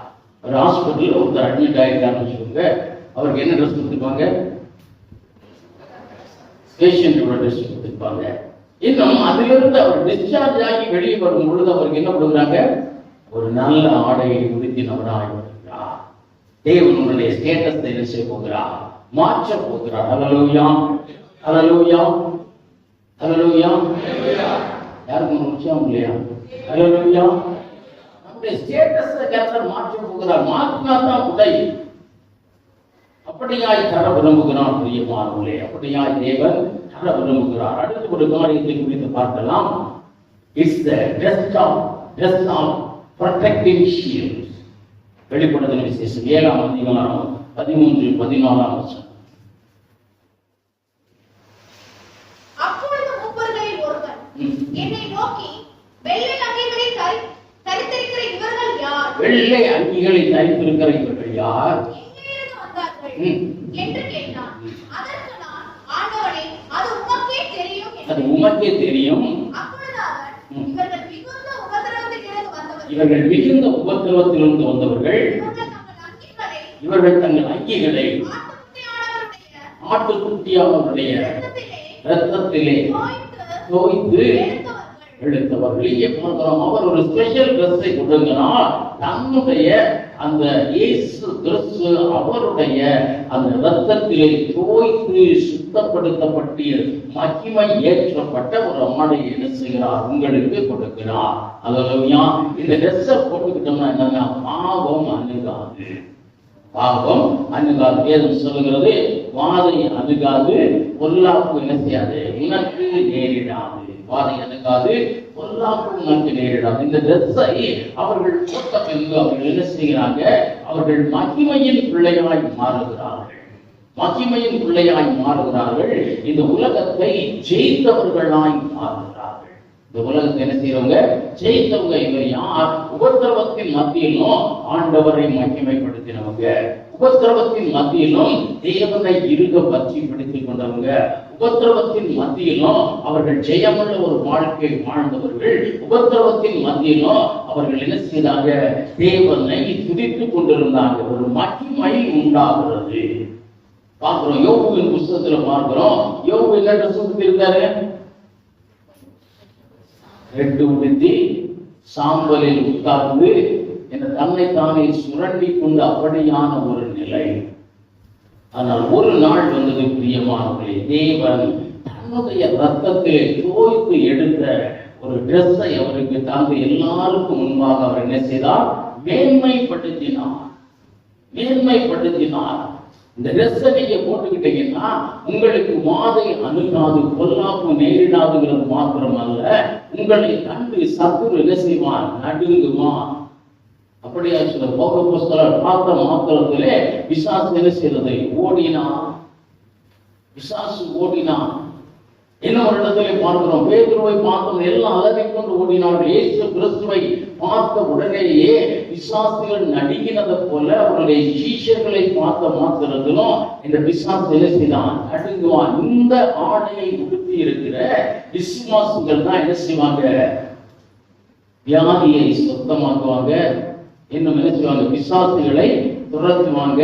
ஒரு ஹாஸ்பிட்டல் ஒருத்தர் அட்மிட் ஆயிருக்காருன்னு சொல்லுங்க, அவருக்கு என்ன ட்ரெஸ் கொடுத்துருப்பாங்க? பேஷண்டோட ட்ரெஸ் கொடுத்துருப்பாங்க. இன்னும் அதிலிருந்து அவர் டிஸ்சார்ஜ் ஆகி வெளியே வரும் பொழுது அவருக்கு என்ன கொடுக்குறாங்க? ஒரு நல்ல ஆடையை உடுத்தினவராக வருகிறார். தேவனுடைய ஸ்டேட்டஸை என்ன செய்ய போகிறார்? மாற்ற போகிறார். ஹல்லேலூயா, ஹல்லேலூயா, ஹல்லேலூயா. யாருக்கு முடிச்சோம் இல்லையா? ஹல்லேலூயா. நம்முடைய ஸ்டேட்டஸை கர்த்தர் மாற்ற போகிறார். மாற்றினா தான் உடை. அப்படியாய் தர விரும்புகிறான் பிரியமானவர்களே. அப்படியாய் தேவன் தர விரும்புகிறார். அடுத்த ஒரு காரியத்தை குறித்து பார்க்கலாம். It's the dress of protecting shield. வெளிப்படுத்தின விசேஷம் 7ஆம் அதிகாரம் 13 14ஆம் வசனம். அப்பொழுது மூப்பர்களில் ஒருவன் என்னை நோக்கி, வெள்ளை அங்கிகளை தரித்திருக்கிற இவர்கள் யார்? வெள்ளை அங்கிகளை தரித்திருக்கிற இவர்கள் யார் எங்கிருந்து வந்தார்கள் என்று கேட்டான். அதற்கு நான், ஆண்டவரே, அது உமக்கே தெரியும் என்றேன். அது உமக்கே தெரியும். அப்பொழுது அவர், இவர்கள் மிகுந்த உபத்திரவத்திலிருந்து வந்தவர்கள், இவர்கள் மிகுந்த உபத்திரவத்திலிருந்து வந்தவர்கள், இவர்கள் தங்கள் அங்கிகளை ஆட்டுக்குட்டியானவருடைய இரத்தத்திலே தோய்த்து எடுத்தவர்கள். இங்கே பார்க்கிறோம், அவர் ஒரு ஸ்பெஷல் ட்ரெஸ்ஸை கொடுங்கிறார். தன்னுடைய அந்த இயேசு கிறிஸ்து அவருடைய அந்த இரத்தத்திலே தோய்த்து சுத்தப்படுத்தப்பட்டு மகிமை ஏற்றப்பட்ட ஒரு ஆடை என்ன செய்கிறார்? உங்களுக்கு கொடுக்கிறார். அல்லேலூயா. இந்த ட்ரெஸ்ஸை போட்டுக்கிட்டோம்னா என்னன்னா பாவம் அணுகாது. பாவம் அணுகாது. வேதம் சொல்லுகிறது, வாதை அணுகாது, பொல்லாப்பு என்ன செய்யாது? உனக்கு நேரிடாது. வாதை அணுகாது, பொல்லாப்பு உனக்கு நேரிடாது. இந்த ட்ரெஸ்ஸை அவர்கள் போட்ட பின்பு அவர்கள் என்ன செய்கிறாங்க? அவர்கள் மகிமையின் பிள்ளையாய் மாறுகிறார்கள். மகிமையின் பிள்ளையாய் மாறுகிறார்கள். இந்த உலகத்தை ஜெயித்தவர்களாய் மாறுகிறார்கள். இந்த உலகத்தை என்ன செய்யறவங்க? ஜெயித்தவங்க. இவர் யார்? உபத்திரவத்தின் மத்தியிலும் ஆண்டவரை மகிமைப்படுத்தினவங்க. உபத்திரவத்தின் மத்தியிலும் தேவனை இருக பற்றி பிடித்துக் கொண்டவங்க. உபத்திரவத்தின் மத்தியிலும் அவர்கள் ஜெயமுள்ள ஒரு வாழ்க்கை வாழ்ந்தவர்கள். உபத்திரவத்தின் மத்தியிலும் அவர்கள் என்ன செய்தாங்க? தேவனை துதித்துக் கொண்டிருந்தாங்க. ஒரு மகிமை உண்டாகிறது. பார்க்கிறோம், யோபுவின் புத்தகத்துல பார்க்கிறோம். யோபு என்ன சுத்தி இருக்காரு? ரெட்டு உடுத்தி சாம்பலில் உட்கார்ந்து என்ற தன்னைத்தானே சுரண்டி கொண்டு அப்படியான ஒரு நிலை. ஆனால் ஒரு நாள் வந்தது பிரியமானவர்களே, தேவன் தன்னுடைய ரத்தத்திலே தோய்த்து எடுத்த ஒரு ட்ரெஸ்ஸை அவருக்கு தந்து எல்லாருக்கும் முன்பாக அவர் என்ன செய்தார்? மேன்மைப்படுத்தினார். மேன்மைப்படுத்தினார். இந்த ட்ரெஸ்ஸை நீங்க போட்டுக்கிட்டீங்கன்னா உங்களுக்கு வாதை அணுகாது, பொல்லாப்பு நேரிடாதுங்கிறது மாத்திரமல்ல, உங்களை கண்டு சத்துரு என்ன செய்வான்? நடுங்குவான். அப்படியா சொல்ல பௌலப்போஸ்தலர் பார்த்த மாத்திரத்திலே பிசாசு என்ன செய்தது? ஓடினான். பிசாசு ஓடினான். இன்னும் ஒரு இடத்துல பார்க்கிறோம், பேதுருவை பார்த்தவங்க எல்லாம் அலறிக் கொண்டு ஓடினார்கள். இயேசு கிறிஸ்துவை பார்த்த உடனேயே பிசாசுகள் நடுங்கினதை போல அவருடைய சீஷர்களை பார்த்த மாத்திரத்திலும் இந்த பிசாசு என்ன செய்தான்? நடுங்குவான். இந்த ஆடையை உடுத்தி இருக்கிற விசுவாசிகள் தான் என்ன செய்வாங்க? வியாதியை சுத்தமாக்குவாங்க. இன்னும் என்ன செய்வாங்க? பிசாசுகளை துரத்துவாங்க.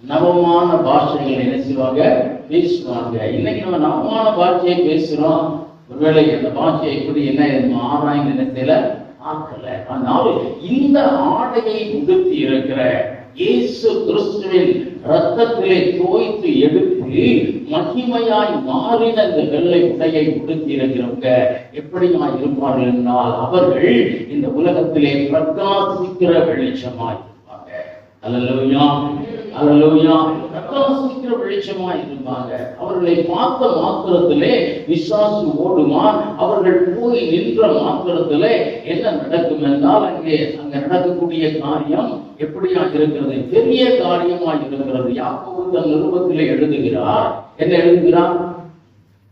நவமான பாஷைகளை என்ன செய்வாங்க? பேசுவாங்க. இன்னைக்கு நம்ம நவமான பாஷையை பேசுறோம். ஒருவேளை அந்த பாஷை எப்படி என்ன ஆராய்ந்து நினைத்தல ஆக்கல. ஆனால் இந்த ஆடையை உடுத்தி இருக்கிற இயேசு கிறிஸ்துவின் ரத்தத்திலே தோய்த்து எடுத்து மகிமையாய் மாறின இந்த வெள்ளை உடையை உடுத்தி இருக்கிறவங்க எப்படியாய் இருப்பார்கள் என்றால், அவர்கள் இந்த உலகத்திலே பிரகாசிக்கிற வெளிச்சமாய் இருப்பாங்க. அல்லேலூயா, அல்லேலூயா. பிரகாசிக்கிற வெளிச்சமாய் இருப்பாங்க. அவர்களை பார்த்த மாத்திரத்திலே விசுவாசி ஓடுவான். அவர்கள் போய் நின்ற மாத்திரத்திலே என்ன நடக்கும் என்றால், அங்கே நடக்கக்கூடிய காரியம் எப்படியா இருக்கிறது? பெரிய காரியமா இருக்கிறது. யாக்கோபு தன் நிருபத்திலே எழுதுகிறார். என்ன எழுதுகிறார்?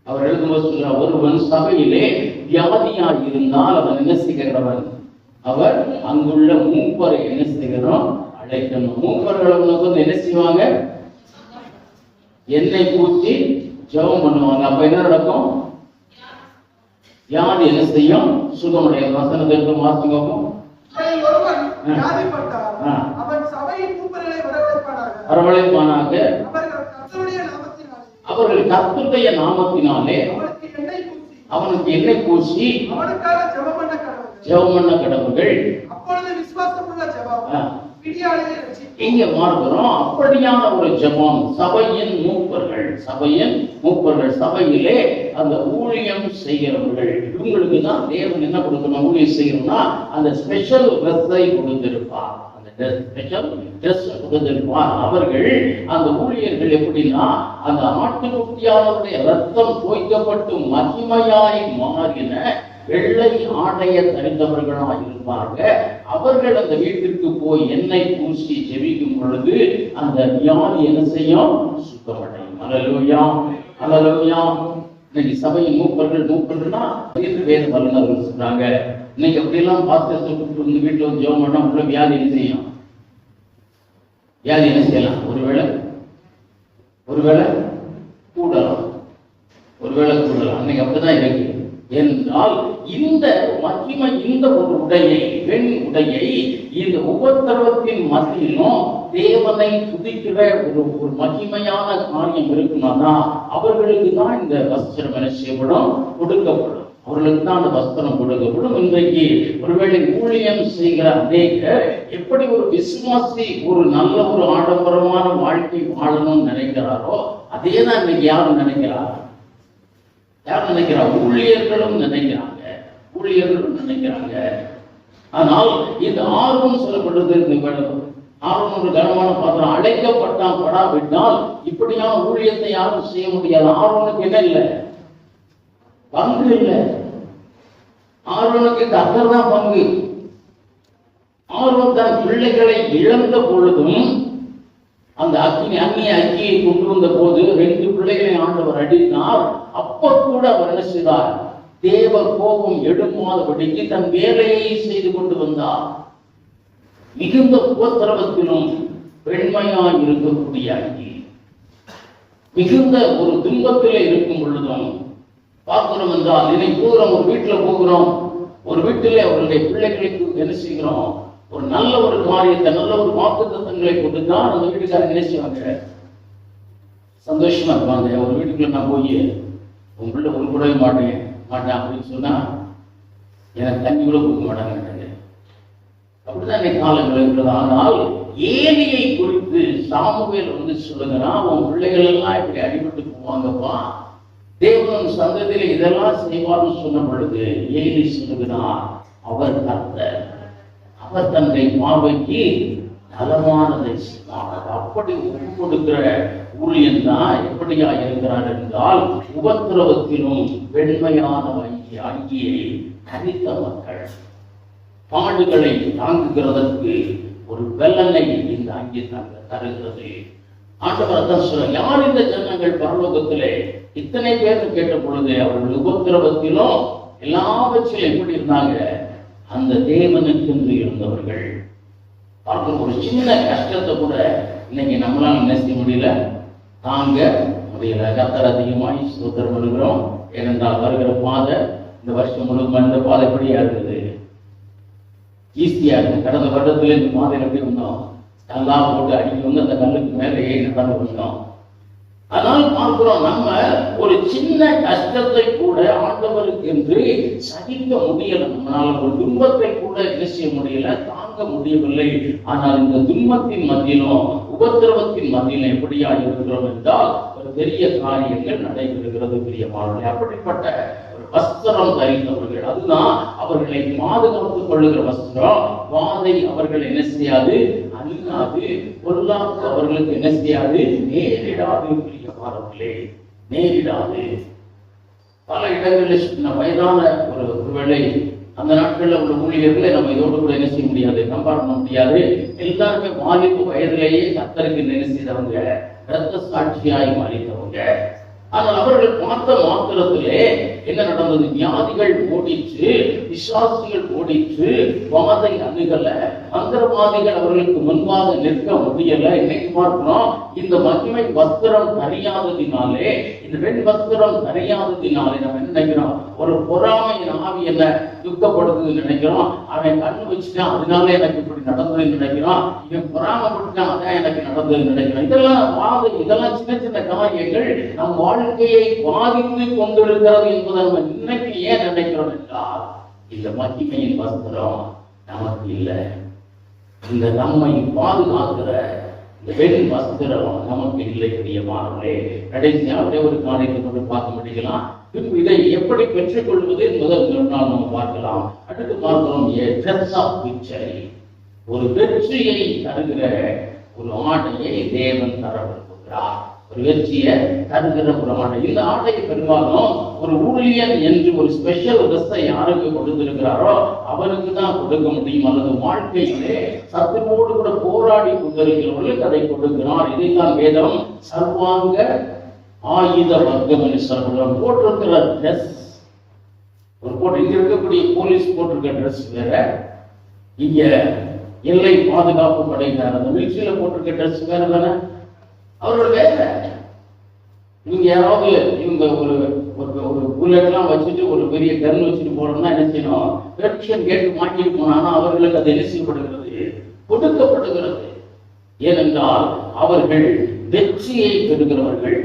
அவர் எழுதும்போது சொல்றார், ஒருவன் சபையிலே வியாதியா இருந்தால் அவன் என்ன செய்கிறவன்? அவர் அங்குள்ள மூப்பரை என்ன செய்கிறோம்? அழைக்கணும். மூப்பர்கள் வந்து என்ன செய்வாங்க? எண்ணெய் பூசி ஜெபம் பண்ணுவாங்க. அப்ப என்ன நடக்கும்? வியாதி என்ன செய்யும்? சுகமுடைய வசனத்திற்கு வாசிக்கும். வரவழைப்பானாக. அவர்கள் கர்த்தருடைய நாமத்தினாலே அவனுக்கு எண்ணெய் பூசி ஜெபம் பண்ண கடவுள்கள். இங்க பார்க்கிறோம், அப்படியான ஒரு ஜெபம். சபையின் மூப்பர்கள் சபையிலே அந்த ஊழியம் செய்கிறவர்கள், இவங்களுக்கு தான் தேவன் என்ன கொடுக்கணும்? ஊழியம் செய்யணும்னா அந்த ஸ்பெஷல் ட்ரெஸ்ஸை கொடுத்திருப்பார். அவர்கள் அந்த ஊழியர்கள் எப்படின்னா, அந்த ஆட்டுக்குட்டியானவருடைய ரத்தம் தோய்க்கப்பட்டு மகிமையாய் மாறின வெள்ளை ஆடைய தரித்தவர்களாக இருப்பாங்க. அவர்கள் அந்த வீட்டிற்கு போய் எண்ணெய் பூசி ஜெபிக்கும் பொழுது அந்த வியாதி என்ன செய்யும்? சுத்தமடையும். அல்லேலூயா, அல்லேலூயா. இன்னைக்கு சபையின் மூப்பர்கள்னா வேத வல்லுநர்கள் சொல்றாங்க, இன்னைக்கு அப்படியெல்லாம் பார்த்து வீட்டுல வந்து ஜெபம் பண்ணா உள்ள வியாதி என்ன செய்யும்? வியாதி என்ன செய்யலாம்? ஒருவேளை கூடலாம். அன்னைக்கு அப்படிதான் இருக்கு. என்றால் இந்த மகிமை, இந்த ஒரு உடையை, பெண் உடையை, இந்த உபத்திரவத்தின் மத்தியிலும் தேவனை துதிக்கிற ஒரு மகிமையான காரியம் இருக்குமானா அவர்களுக்கு தான் இந்த வஸ்திரம் என்ன செய்யப்படும்? கொடுக்கப்படும். அவர்களுக்கு தான் அந்த வஸ்திரம் கொடுக்கப்படும். இன்றைக்கு ஒருவேளை ஊழியம் செய்கிற அநேகர் எப்படி ஒரு விசுவாசி ஒரு நல்ல ஒரு ஆடம்பரமான வாழ்க்கை வாழணும்னு நினைக்கிறாரோ அதே தான் இன்னைக்கு யாரும் நினைக்கிறார்? ஊழியர்களும் நினைக்கிறாங்க. ஆனால் இந்த ஆர்வம் சொல்லப்படுறது, ஆர்வம் ஒரு கனமான பாத்திரம். அழைக்கப்பட்டான் படாவிட்டால் இப்படியான ஊழியத்தை யாரும் செய்ய முடியாது. ஆர்வனுக்கு என்ன இல்லை? பங்கு இல்லை. ஆர்வனுக்கு கர்த்தர் தான் பங்கு. ஆர்வம் தன் பிள்ளைகளை இழந்த பொழுதும் அந்த அந்நிய அக்கியை கொண்டு வந்த போது 2 பிள்ளைகளை ஆண்டவர் அடித்தார். அப்ப கூட அவர் என்ன செய்தார்? தேவ கோபம் எடுமாதபடிக்கு தன் வேலையை செய்து கொண்டு வந்தார். மிகுந்த உபத்திரவத்திலும் பெண்மையாய் இருக்கக்கூடிய அக்கி, மிகுந்த ஒரு துன்பத்திலே இருக்கும் பொழுதும் பார்க்கிறோம் என்றால், இதை போகிறோம், ஒரு வீட்டுல போகிறோம், ஒரு வீட்டிலே அவருடைய பிள்ளைகளுக்கு என்ன செய்கிறோம்? ஒரு நல்ல ஒரு காரியத்தை, நல்ல ஒரு வாக்குத்தத்தங்களை கொடுத்தான் அந்த வீட்டுக்காரங்க என்ன செய்வாங்க? சந்தோஷமா இருப்பாங்க. ஒரு வீட்டுக்குள்ள நான் போய் உங்க பிள்ளை உருப்படவே மாட்டேன் அப்படின்னு சொன்னா எனக்கு தண்ணி கூட கொடுக்க மாட்டாங்க. அப்படிதான் இன்னைக்கு காலங்கள் இருக்கிறது. ஆனால் ஏலியை குறித்து சாமுவேல் வந்து சொல்லுகிறான், உன் பிள்ளைகள் எல்லாம் இப்படி அடிபட்டு போவாங்கப்பா, தேவன் சந்ததியில இதெல்லாம் செய்வார்னு சொன்ன பொழுது ஏலி சொல்லுகிறான், அவர் கர்த்தர், அவர் தன்னை பார்வைக்கு நலமானதை செய்வார். அப்படி ஒப்பு கொடுக்கிற ஊழியன் தான் எப்படியா இருக்கிறார் என்றால், உபத்திரவத்திலும் வெண்மையான அங்கியை தரித்த மக்கள், பாடுகளை தாங்குகிறதற்கு ஒரு வெள்ளனை இந்த அங்கி தருகிறது. ஆண்டவர் தான் சொல்ல, யார் இந்த ஜனங்கள் பரலோகத்திலே இத்தனை பேர் கேட்ட பொழுது அவர்கள் உபத்திரவத்திலும் எல்லாவற்றிலும் எப்படி இருந்தாங்க? அந்த தேவனுக்கென்று இருந்தவர்கள். பார்க்க ஒரு சின்ன கஷ்டத்தை கூட இன்னைக்கு நம்மளால என்ன செய்ய முடியல, தாங்க முடியல. கர்த்தர் அதிகமாய் ஸ்தோத்திரம் பண்ணுகிறோம். ஏனென்றால் வருகிற பாதை இந்த வருஷம் முழுக்க இந்த பாதை எப்படியா இருக்குது? ஈஸியா இருக்கு. கடந்த வருடத்துல இந்த பாதையில் எப்படி வந்தோம்? கல்லா போட்டு அடிக்க வந்து அந்த கல்லுக்கு மேலே நடந்து வந்தோம். அதனால் பார்க்கிறோம், நம்ம ஒரு சின்ன கஷ்டத்தை கூட ஆண்டவருக்கு என்று சகிக்க முடியல. நம்மளால ஒரு துன்பத்தை கூட என்ன செய்ய முடியல, தாங்க முடியவில்லை. ஆனால் இந்த துன்பத்தின் மத்தியிலும் உபத்திரவத்தின் மத்தியிலும் எப்படியா இருக்கிறோம் என்றால் ஒரு பெரிய காரியங்கள் நடைபெறுகிறது பிரியமானவர்களே. அப்படிப்பட்ட ஒரு வஸ்திரம் தரித்தவர்கள், அதுதான் அவர்களை பாதுகாத்துக் கொள்ளுகிற வஸ்திரம். வாதை அவர்கள் என்ன செய்யாது, அணுகாது. பொருளாதார அவர்களுக்கு என்ன செய்யாது, நேரிடாது பிரியமானவர்களே, நேரிடாது. பல இடங்களில் சின்ன வயதான ஒருவேளை அந்த நாட்களில் உள்ள ஊழியர்களை நம்ம இதோடு கூட என்ன செய்ய முடியாது, கம்பேர் பண்ண முடியாது. எல்லாருமே வாலிபு வயதிலேயே கர்த்தருக்கு என்ன செய்தவங்க, இரத்த சாட்சியாய் மாறித்தவங்க. ஆனால் அவர்கள் பார்த்த மாத்திரத்திலே என்ன நடந்தது? வியாதிகள் ஓடிச்சு, விசுவாசிகள் ஓடிச்சு, வாதை அணுகல, மந்திரவாதிகள் அவர்களுக்கு முன்பாக நிற்க முடியல. இன்னைக்கு பார்க்கிறோம், இந்த மகிமை வஸ்திரம் தெரியாததினாலே, இந்த வெண் வஸ்திரம் தெரியாததினாலே நம்ம என்ன நினைக்கிறோம்? ஒரு பொறாமையின் ஆவி என்ன துக்கப்படுதுன்னு நினைக்கிறோம். அவன் கண்ணு வச்சுட்டான், அதனால எனக்கு இப்படி நடந்ததுன்னு நினைக்கிறான். இவன் பொறாமப்பட்டான், அதான் எனக்கு நடந்ததுன்னு நினைக்கிறான். இதெல்லாம் வாதை, இதெல்லாம் சின்ன சின்ன காரியங்கள் நம் வாழ்க்கையை பாதித்து கொண்டிருக்கிறது என்பதை நம்ம இன்னைக்கு ஏன் நினைக்கிறோம் என்றால், இந்த மகிமையின் வஸ்திரம் நமக்கு இல்லை. இந்த நம்மை பாதுகாக்கிற இந்த வெண் வஸ்திரம் நமக்கு இல்லை பிரியமானவர்களே. கடைசியாக ஒரு காரியத்தை கொண்டு பார்க்க முடியலாம். இதை எப்படி பெற்றுக் கொள்வது என்பதை நம்ம பார்க்கலாம். அடுத்து பார்க்கிறோம், ஒரு வெற்றியை தருகிற ஒரு ஆடையை தேவன் தர விரும்புகிறார். ஒரு வெற்றியை தருகிற ஒரு ஆடை. இந்த ஆடையை பெரும்பாலும் ஒரு ஊழியன் என்று ஒரு ஸ்பெஷல் ட்ரெஸ்ஸை யாருக்கு கொடுத்திருக்கிறாரோ அவருக்கு தான் கொடுக்க முடியும். அல்லது வாழ்க்கையிலே சத்துவோடு கூட போராடி கொண்டிருக்கிறவர்களுக்கு அதை கொடுக்கிறார். இதைத்தான் வேதம் சர்வாங்க ஆயுத வர்க்கம் என்று சொல்கிறோம். போட்டிருக்கிற ட்ரெஸ், ஒரு போட்டு இங்க இருக்கக்கூடிய போலீஸ் போட்டிருக்கிற ட்ரெஸ் வேற, இங்க எல்லை பாதுகாப்பு படையினர் அந்த மிலிட்ரியில போட்டிருக்க ட்ரெஸ் வேற தானே. அவரோட வேலை இவங்க யாராவது இவங்க ஒரு ஒரு புல்லட்லாம் வச்சுட்டு ஒரு பெரிய கன் வச்சுட்டு போறோம்னா என்ன செய்யணும்? பெர்மிஷன் கேட்டு மாட்டிட்டு போனான்னா அவர்களுக்கு அது என்ன செய்யப்படுகிறது, கொடுக்கப்படுகிறது. ஏனென்றால் அவர்கள் வெற்றியை பெறுகிறவர்கள்,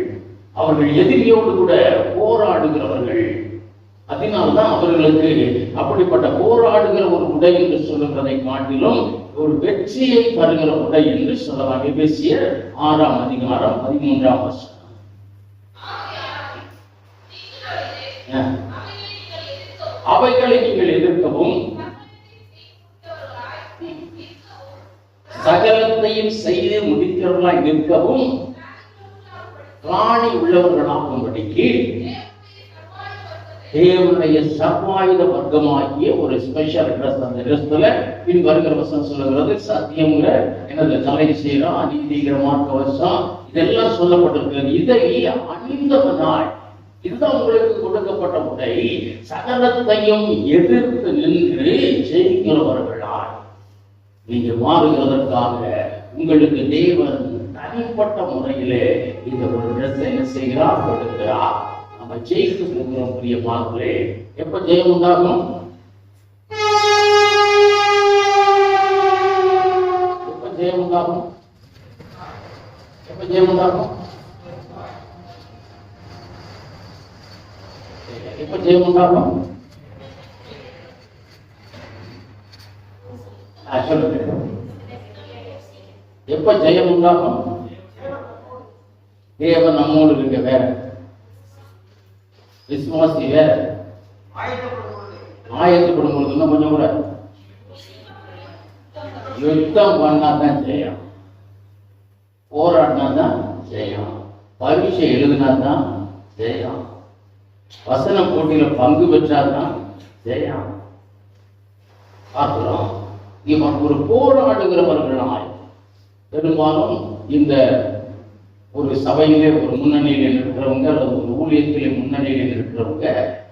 அவர்கள் எதிரியோடு கூட போராடுகிறவர்கள். அதனால்தான் அவர்களுக்கு அப்படிப்பட்ட போராடுகிற ஒரு உடை என்று சொல்லுகிறதை காட்டிலும் ஒரு வெற்றியை தருகிற உடை என்று சொல்லலாம். எபேசியர் 6ஆம் அதிகாரம் 13ஆம் வசனம். அவைகளை நீங்கள் எதிர்க்கவும் சகலத்தையும் செய்து முடிக்கிறவர்களாய் நிற்கவும் பிராணி உள்ளவர்களாகும்படிக்கு தேவனுடைய சர்வாயுத வர்க்கமாகிய ஒரு ஸ்பெஷல் ட்ரெஸ். அந்த ட்ரெஸ்ல பின் வருகிற வசனம் சொல்லுகிறது, சத்தியம்ங்கிற எனது தலை சீரா, நீதிங்கிற மார்க்க வசம், இதெல்லாம் சொல்லப்பட்டிருக்கிறது. இதை அணிந்தவனாய், இதுதான் உங்களுக்கு கொடுக்கப்பட்ட உடை, சகலத்தையும் எதிர்த்து நின்று ஜெயிக்கிறவர்களாய் நீங்க மாறுகிறதற்காக உங்களுக்கு தேவன் தனிப்பட்ட முறையிலே இந்த ஒரு ட்ரெஸ் என்ன செய்கிறார், கொடுக்கிறார். நம்ம ஜெயித்து கொடுக்கிறோம் பிரியமானவர்களே. எப்ப ஜெயம் உண்டாகும்? எப்ப ஜெயம் உண்டாகும்? எப்ப ஜெயம் உண்டாகும்? எப்ப ஜெயம் உண்டாகும்? சொல்லுங்க. எப்ப ஜெயம் உண்டாகும்? தேவன் நம்மோடு இருக்க வேற, விசுவாசி வேற. ஆயத்தப்படும் பொழுது கொஞ்சம் கூட யுத்தம் பண்ணாதான் ஜெயம், போராடினாதான் ஜெயம், பரீட்சை எழுதினாதான் ஜெயம், வசன போட்டியில பங்கு பெற்றாதான் ஜெயம். பார்க்கிறோம், இவன் ஒரு போராடுகிறவர்களாய் பெரும்பாலும் இந்த ஒரு சபையிலே ஒரு முன்னணியில் இருக்கிறவங்க அல்லது ஒரு ஊழியத்திலே முன்னணியில் இருக்கிறவங்க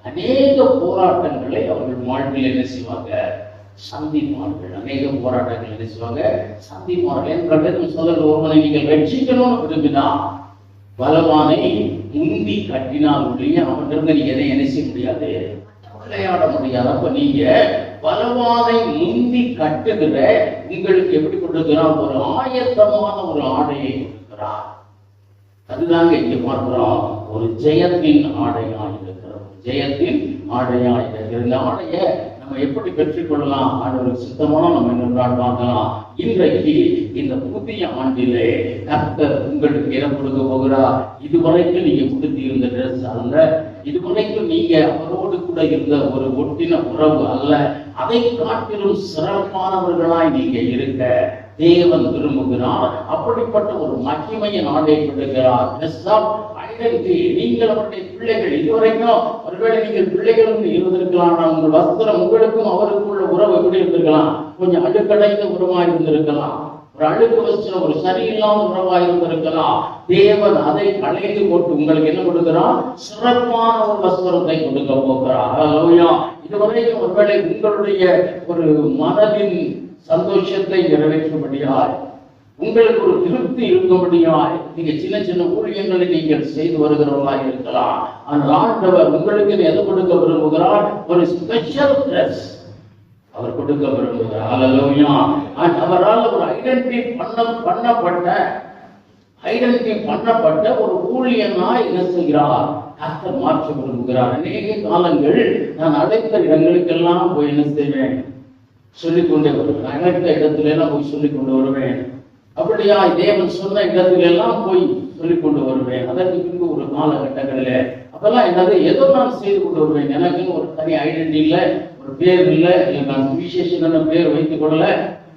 அநேக போராட்டங்களை அவர்கள் வாழ்க்கையில் என்ன செய்வாங்க, சந்திப்பார்கள். அநேக போராட்டங்கள் என்ன செய்வாங்க, சந்திப்பார்கள். என்ற சொல்றது, ஒருவனை நீங்கள் ரட்சிக்கணும்னு விரும்பினா பலவானை முந்தி கட்டினால் ஒழிய அவனிருந்து நீங்க எதை என்ன செய்ய முடியாது, விளையாட முடியாது. அப்ப நீங்க பலவானை முந்தி கட்டுகிற உங்களுக்கு எப்படி கொடுக்கிறான், ஒரு ஆயத்தமான ஒரு ஆடையை கொடுக்கிறார். அதுதாங்க இங்க பார்க்கிறோம், ஒரு ஜெயத்தின் ஆடையா இருக்கிறது. ஜெயத்தின் ஆடையா இருக்கிறது. இந்த ஆடைய நம்ம எப்படி பெற்றுக்கொள்ளலாம், ஆண்டவருக்கு சித்தமான நம்ம என்ன பார்க்கலாம். இன்றைக்கு இந்த புதிய ஆண்டிலே கர்த்தர் உங்களுக்கு இடம் கொடுக்க போகிறார். இதுவரைக்கும் நீங்க கொடுத்து இருந்த ட்ரெஸ் அல்ல, இதுவரைக்கும் நீங்க அவரோடு கூட இருந்த ஒரு ஒட்டின உறவு அல்ல, அதை காட்டிலும் சிறப்பானவர்களாய் நீங்க இருக்க தேவன் விரும்புகிறார். அப்படிப்பட்ட ஒரு மகிமையின் ஆடை கொடுக்கிறார். நீங்கள் அவருடைய பிள்ளைகள். இதுவரைக்கும் ஒருவேளை நீங்கள் பிள்ளைகளும் இருந்திருக்கலாம், உங்கள் வஸ்திரம் உங்களுக்கும் அவருக்குள்ள உறவு எப்படி இருந்திருக்கலாம், கொஞ்சம் அழுக்கடைந்த உறவாக இருந்திருக்கலாம், ஒரு அழுக்கு வஸ்திரம், ஒரு சரியில்லாத உறவாக இருந்திருக்கலாம். தேவன் அதை களைந்து போட்டு உங்களுக்கு என்ன கொடுக்கிறார், சிறப்பான ஒரு வஸ்திரத்தை கொடுக்க போகிறார். இதுவரைக்கும் ஒருவேளை உங்களுடைய ஒரு மனதின் சந்தோஷத்தை நிறைவேற்றும்படியாய், உங்களுக்கு ஒரு திருப்தி இருக்கும்படியாய் நீங்க சின்ன சின்ன ஊழியங்களை நீங்கள் செய்து வருகிறவர்களாக இருக்கலாம். ஆனால் ஆண்டவர் உங்களுக்கு எது கொடுக்க விரும்புகிறார், ஒரு ஸ்பெஷல் ட்ரெஸ் அவர் கொடுக்க விரும்புகிறார். ஹல்லேலூயா. அவரால் ஒரு ஐடென்டிட்டி பண்ணப்பட்ட ஒரு ஊழியனாய் என்ன செய்கிறார், கர்த்தர் மாற்ற விரும்புகிறார். அநேக காலங்கள் நான் அழைத்த இடங்களுக்கெல்லாம் போய் என்ன செய்வேன், சொல்லிக்கொண்டே வருவேன். அழைத்த இடத்துல எல்லாம் போய் சொல்லிக் கொண்டு வருவேன். அப்படியா, தேவன் சொன்ன இடத்துல எல்லாம் போய் சொல்லிக் கொண்டு வருவேன். அதற்கு பின்பு ஒரு காலகட்டங்களில் அப்பெல்லாம் என்னது, ஏதோ நான் செய்து கொண்டு வருவேன். எனக்குன்னு ஒரு தனி ஐடென்டி இல்லை, ஒரு பேர் இல்லை, நான் சுவிசேஷன் பேர் வைத்துக் கொள்ளல.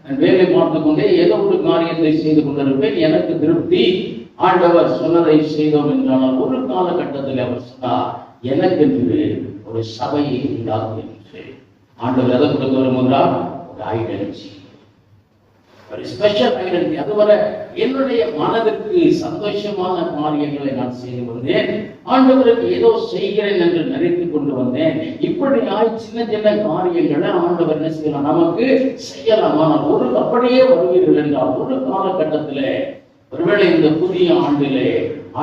நான் வேலை பார்த்து கொண்டே ஏதோ ஒரு காரியத்தை செய்து கொண்டிருப்பேன். எனக்கு திருப்தி, ஆண்டவர் சொன்னதை செய்தோம் என்றால். ஒரு காலகட்டத்தில் அவர் சொன்னார், எனக்கு ஒரு சபையை உண்டாக்குவேன். ஆண்டவர் எதை கொடுக்க விரும்புகிறார், ஒரு ஐடென்டிட்டி, ஒரு ஸ்பெஷல் ஐடென்டிட்டி. அதுவரை என்னுடைய மனதிற்கு சந்தோஷமான காரியங்களை நான் செய்து வந்தேன். ஆண்டவருக்கு ஏதோ செய்கிறேன் என்று நினைத்துக் கொண்டு வந்தேன். இப்படியாய் சின்ன சின்ன காரியங்களை ஆண்டவர் என்ன செய்யலாம், நமக்கு செய்யலாம். ஆனால் ஒரு அப்படியே வருவீர்கள் என்றால் ஒரு காலகட்டத்தில் ஒருவேளை இந்த புதிய ஆண்டிலே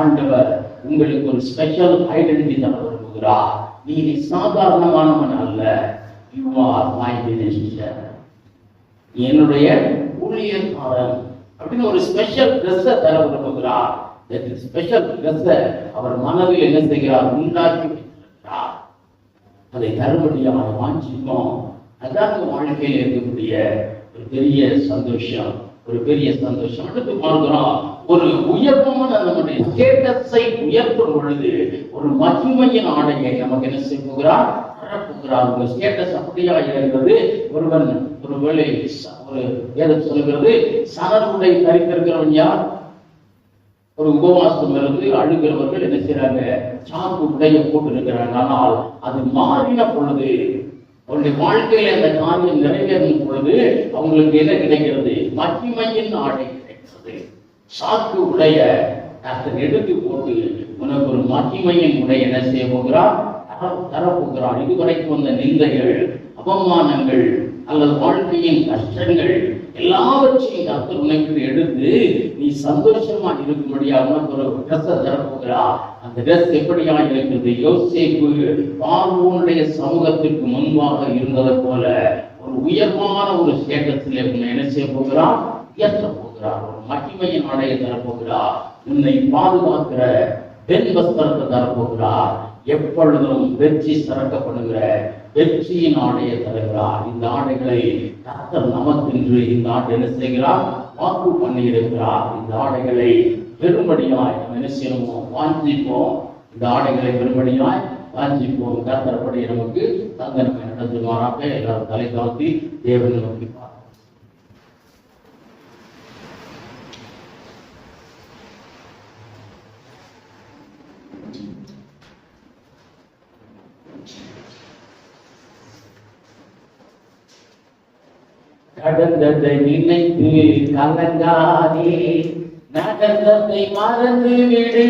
ஆண்டவர் உங்களுக்கு ஒரு ஸ்பெஷல் ஐடென்டிட்டி தர விரும்புகிறார். நீ சாதாரணமானவன் அல்ல, you are my minister, என்னுடைய ஊழியக்காரன் அப்படின்னு ஒரு ஸ்பெஷல் ட்ரெஸ்ஸை தர விரும்புகிறார். ஸ்பெஷல் ட்ரெஸ்ஸை அவர் மனதில் என்ன செய்கிறார், உண்டாக்கி வைத்திருக்கிறார். அதை தரும்படியாக வாஞ்சிப்போம். அதான் வாழ்க்கையில் இருக்கக்கூடிய ஒரு பெரிய சந்தோஷம், ஒரு பெரிய சந்தோஷம். அடுத்து பார்க்கிறோம், ஒரு உயர்வான நம்முடைய ஸ்டேட்டஸை உயர்த்தும் பொழுது ஒரு மகிமையின் ஆடையை நமக்கு என்ன செய்ய போகிறார், தரப்போகிறார். உங்க ஸ்டேட்டஸ் அப்படியா இருக்கிறது. ஒருவன் ஒரு வேளை ஒரு வேதம் சொல்லுகிறது, சணல் உடை தரித்திருக்கிறவன் யார், ஒரு உபவாசம் இருந்து அழுகிறவர்கள் என்ன செய்யறாங்க, சாக்கு உடைய போட்டு இருக்கிறாங்க. ஆனால் அது மாறின பொழுது, அவருடைய வாழ்க்கையில அந்த காரியம் நிறைவேறும் பொழுது அவங்களுக்கு என்ன கிடைக்கிறது, மகிமையின் ஆடை கிடைக்கிறது. சாக்கு உடைய எடுத்து போட்டு உனக்கு ஒரு மகிமையின் உடை என்ன செய்ய போகிறார், தரப்போகிறார். இதுவரைக்கும் வந்த நிந்தைகள், அவமானங்கள் அல்லது வாழ்க்கையின் கஷ்டங்கள் எல்லாவற்றையும் கர்த்தர் உனக்கு எடுத்து நீ சந்தோஷமா இருக்கும்படியாக உனக்கு ஒரு ட்ரெஸ்ஸை தரப்போகிறார். அந்த ட்ரெஸ் எப்படியா இருக்கிறது, யோசேப்பு பார்வோனுடைய சமூகத்திற்கு முன்பாக இருந்ததை போல ஒரு உயர்வான ஒரு ஸ்டேட்டஸில் உன்னை என்ன செய்ய போகிறார், உயர்த்த போகிறார். ஒரு மகிமையின் ஆடையை தரப்போகிறார். உன்னை பாதுகாக்கிற பெண் வஸ்திரத்தை தரப்போகிறார். எப்பொழுதும் வெற்றி சிறக்கப்படுகிற வெற்றியின் ஆடையை தருகிறார். இந்த ஆடைகளை கர்த்தர் நமக்கென்று இந்த ஆண்டு என்ன செய்கிறார், வாக்கு பண்ணி இருக்கிறார். இந்த ஆடைகளை பெரும்படியாய் நம்ம என்ன செய்யணுமோ, வாஞ்சிப்போம். இந்த ஆடைகளை பெரும்படியாய் வாஞ்சிப்போம். கர்த்தர்படி நமக்கு தங்க நம்ம நடத்துவாராக. எல்லாரும் தலை தாழ்த்தி தேவனை நோக்கி பார்ப்போம். கடந்ததை நினைத்து கலங்காதே, நடந்ததை மறந்து விடு,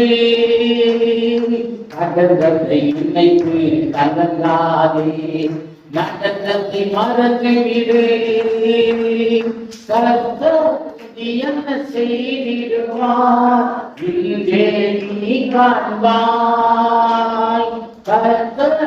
கடந்ததை நினைத்து கலங்காதே. நடந்ததை மறந்து விடு, கர்த்தர் என்ன செய்திடுவார் இன்றே நீ காண்பாய். கர்த்தர்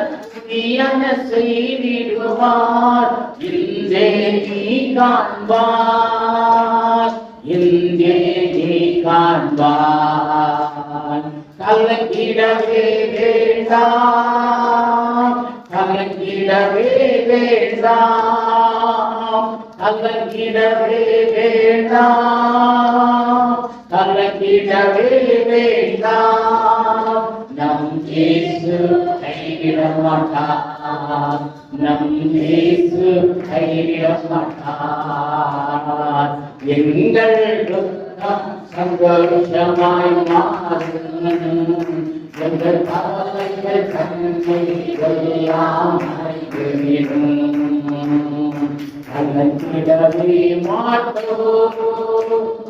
என்ன செய்திடுவார் இன்றே நீ காண்பாய். இன்றே நீ காண்பாய். கலங்கிடவே வேண்டாம், கலங்கிடவே வேண்டாம், கலங்கிடவே வேண்டாம், கலங்கிடவே வேண்டாம். நம் இயேசு கைவிட மாட்டார், நம் இயேசு கைவிட மாட்டார். எங்கள் துக்கம் சந்தோஷமாய் மாறும், எங்கள் கவலைகள் கண்ணீர் எல்லாம் மறைந்துவிடும். கலங்கிடவே மாட்டோம்,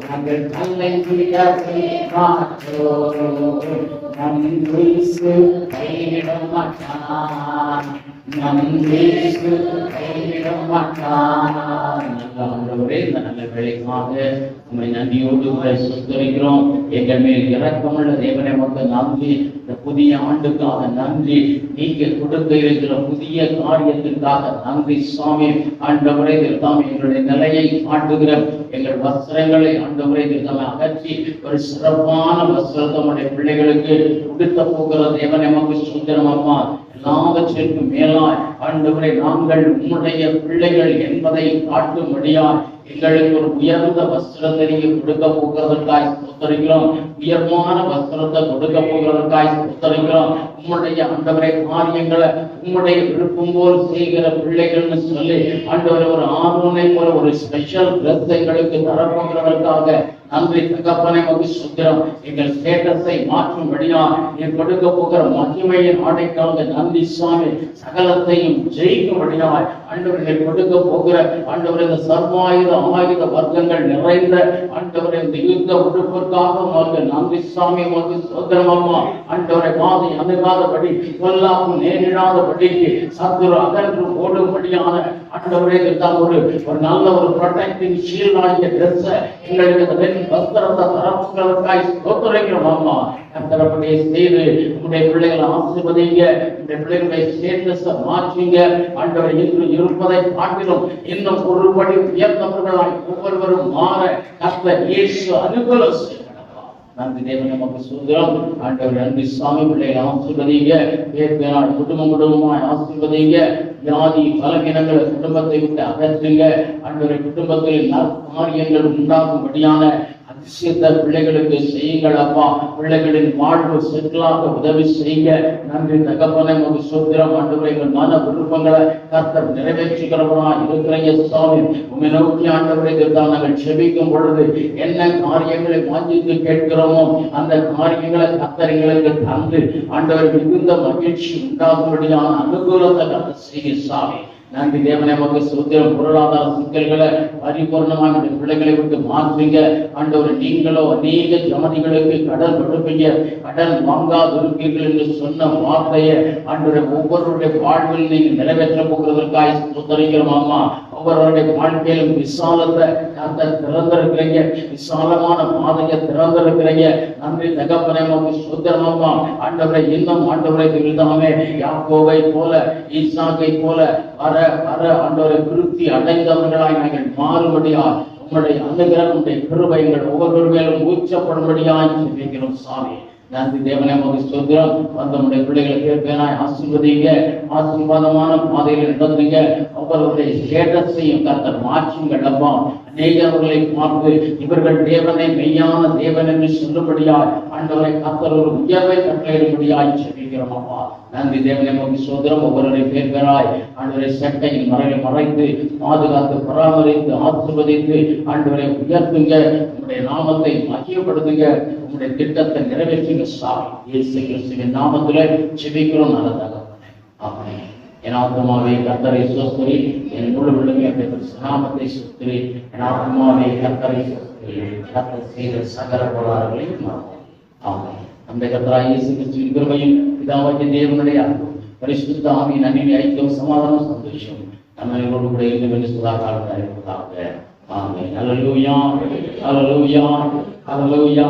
நாங்கள் கலங்கிடவே மாட்டோம். நம் இயேசு கைவிட மாட்டார், நம் இயேசு கைவிட மாட்டார். ஆண்டவரே, இந்த நல்ல வேளைக்காக உம்மை நன்றியோடு சுத்தரிக்கிறோம். எங்கள் மேல் இரக்கமுள்ள தேவனே, மக்கள் நன்றி. இந்த புதிய ஆண்டுக்காக நன்றி. நீங்க கொடுக்க இருக்கிற புதிய காரியத்திற்காக நன்றி சுவாமி. ஆண்டவரே, தாம் எங்களுடைய நிலையை காட்டுகிற எங்கள் வஸ்திரங்களை ஆண்டவரே தாம் அகற்றி ஒரு சிறப்பான வஸ்திரத்தை உடைய பிள்ளைகளுக்கு கொடுத்த போகிற தேவனே, மக்கள் சுந்தரம் அம்மா. எல்லாவற்றிற்கும் மேலாய் ஆண்டவரே, நாங்கள் உம்முடைய பிள்ளைகள் என்பதை காட்டும்படியாய் எங்களுக்கு ஒரு உயர்ந்த வஸ்திரத்தை நீங்க கொடுக்க போகிறதற்காய் சுத்தரிக்கிறோம். உயர்வான வஸ்திரத்தை கொடுக்க போகிறதற்காய் சுத்தரிக்கிறோம். உம்முடைய ஆண்டவரை காரியங்களை உம்முடைய விருப்பம் போல் செய்கிற பிள்ளைகள்னு சொல்லி ஆண்டவரை ஒரு ஆர்வனை போல ஒரு ஸ்பெஷல் ட்ரெஸ் எங்களுக்கு தரப்போகிறதற்காக நன்றி தகப்பனே. சுத்திரம் எங்கள் ஸ்டேட்டஸை மாற்றும்படியா நீர் கொடுக்க போகிற மகிமையின் ஆடைக்காக நன்றி சுவாமி. சகலத்தையும் ஜெயிக்கும்படியாய் ஆண்டவரை கொடுக்க போகிற ஆண்டவரை இந்த சர்வாயுத ஆயுத வர்க்கங்கள் நிறைந்த ஆண்டவரை இந்த யுத்த உடுப்பிற்காக நன்றி சுவாமி. சோதரம் அம்மா ஆண்டவரை பாதை அணுகாதபடி கொல்லாப்பு நேரிடாதபடிக்கு சத்துரு அகன்று ஓடும்படியான ஆண்டவரை தான் ஒரு நல்ல ஒரு ப்ரொடெக்டிங் ஷீல்ட் ஆகிய ட்ரெஸ் எங்களுக்கு வஸ்திரத்தை தரப்புகளுக்காய் ஸ்தோத்திரிக்கிறோம் அம்மா. கர்த்தரப்படியே செய்து உங்களுடைய பிள்ளைகளை ஆசீர்வதிங்க, உங்களுடைய பிள்ளைகளுடைய ஸ்டேட்டஸை மாற்றுங்க. ஆண்டவரை இன்று இருப்பதை காட்டிலும் இன்னும் ஒருபடி உயர்ந்தவர்களாய் ஒவ்வொருவரும் மாற கர்த்தர் இயேசு அனுகூலம் செய்கிறார். நன்றி தேவன், நமக்கு சுதந்திரம். ஆண்டவர் நன்றி சுவாமி. பிள்ளைகளை ஆசீர்வதிங்க, குடும்பமாய் ஆசீர்வதிங்க. வியாதி பலவீனங்களை குடும்பத்தை விட்டு அகற்றுங்க. ஆண்டவரை குடும்பத்தில் காரியங்கள் உண்டாகும்படியான அதிசயத்தை பிள்ளைகளுக்கு செய்யுங்கள் அப்பா. பிள்ளைகளின் வாழ்வு செட்டிலாக உதவி செய்யுங்க. நன்றி தகப்பனே, உமக்கு ஸ்தோத்திரம். ஆண்டவரே, எங்கள் மன விருப்பங்களை கர்த்தர் நிறைவேற்றுகிறவரா இருக்கிறீங்க சுவாமி. உம்மை நோக்கி ஆண்டவரே நாங்கள் செபிக்கும் பொழுது என்ன காரியங்களை வாஞ்சித்து கேட்கிறோமோ அந்த காரியங்களை கர்த்தர் எங்களுக்கு தந்து ஆண்டவர் மிகுந்த மகிழ்ச்சி உண்டாகும்படியான அனுகூலத்தை கர்த்தர் செய்ய சாமி. நன்றி தேவனே, நமக்கு சுத்திரம். பொருளாதார சிக்கல்களை பரிபூர்ணமாக பிள்ளைகளை விட்டு மாற்றுங்க ஆண்டவர். நீங்களோ அநேக ஜாதிகளுக்கு கடன் கொடுப்பீங்க, கடன் வாங்காதிருப்பீர்கள் என்று சொன்ன வார்த்தையை ஆண்டவர் ஒவ்வொருடைய வாழ்வில் நீங்க நிறைவேற்ற போகிறதற்காக சுத்தரிக்கிறோம் அம்மா. ஒவ்வொருவருடைய வாழ்க்கையிலும் விசாலத்தை திறந்திருக்கிறீங்க, விசாலமான பாதையை திறந்திருக்கிறீங்க. நன்றி தகப்பனே, நமக்கு சுத்திரம் அம்மா. ஆண்டவரை இன்னும் ஆண்டவரை விழுதாமே யாக்கோவை போல ஈசாக்கை போல வர ஆண்டவரை விருத்தி அடைந்தவர்களாய் நாங்கள் மாறும்படியாய் உங்களுடைய அனுகிரகம் உங்களுடைய கிருபை எங்கள் ஒவ்வொரு மேலும் ஊற்றப்படும்படியாய் ஜெபிக்கிறோம் சாமி. நன்றி தேவனே, நமக்கு சுதந்திரம். நம்முடைய பிள்ளைகளை கேட்பேனாய் ஆசீர்வதிங்க, ஆசீர்வாதமான பாதையில் நடந்துங்க. அவர்களுடைய ஸ்டேட்டஸையும் கர்த்தர் மாற்றுங்கள் அப்பா. அநேகர்களை பார்த்து இவர்கள் தேவனை மெய்யான தேவன் என்று சொல்லும்படியாய் ஆண்டவரை கர்த்தர் ஒரு உயர்வை கட்டளையிடும்படியாய் ஜெபிக்கிறோம் அப்பா. நன்றி தேவனே, நமக்கு சுதந்திரம். ஒவ்வொருவரை பேர்பெறாய் ஆண்டவரை சட்டையின் மறைத்து பாதுகாத்து பராமரித்து ஆசீர்வதித்து ஆண்டவரை உயர்த்துங்க. உங்களுடைய நாமத்தை மகிமைப்படுத்துங்க. உங்களுடைய திட்டத்தை நிறைவேற்றுங்க சாமி. இயேசு கிறிஸ்துவின் நாமத்திலே ஜெபிக்கிறோம் நல்ல தகப்பனே, ஆமென். என் ஆத்துமாவே கர்த்தரை ஸ்தோத்திரி, என் முழு உள்ளமே நாமத்தை ஸ்தோத்திரி. என் ஆத்துமாவே கர்த்தரை ஸ்தோத்திரி. கர்த்தர் செய்த சகல கோளாறுகளையும் மறப்போம். ஆமென். அந்த கர்த்தராகிய இயேசு கிறிஸ்துவின் கிருபையும் பிதாவாகிய தேவனுடைய அன்பும் பரிசுத்த ஆவியின் அன்பின் ஐக்கியம் சமாதானம் சந்தோஷம் நம்மளோடு கூட இருந்து சதா காலத்தில் இருப்பதாக. ஆமென். அல்லேலூயா, அல்லேலூயா, அல்லேலூயா.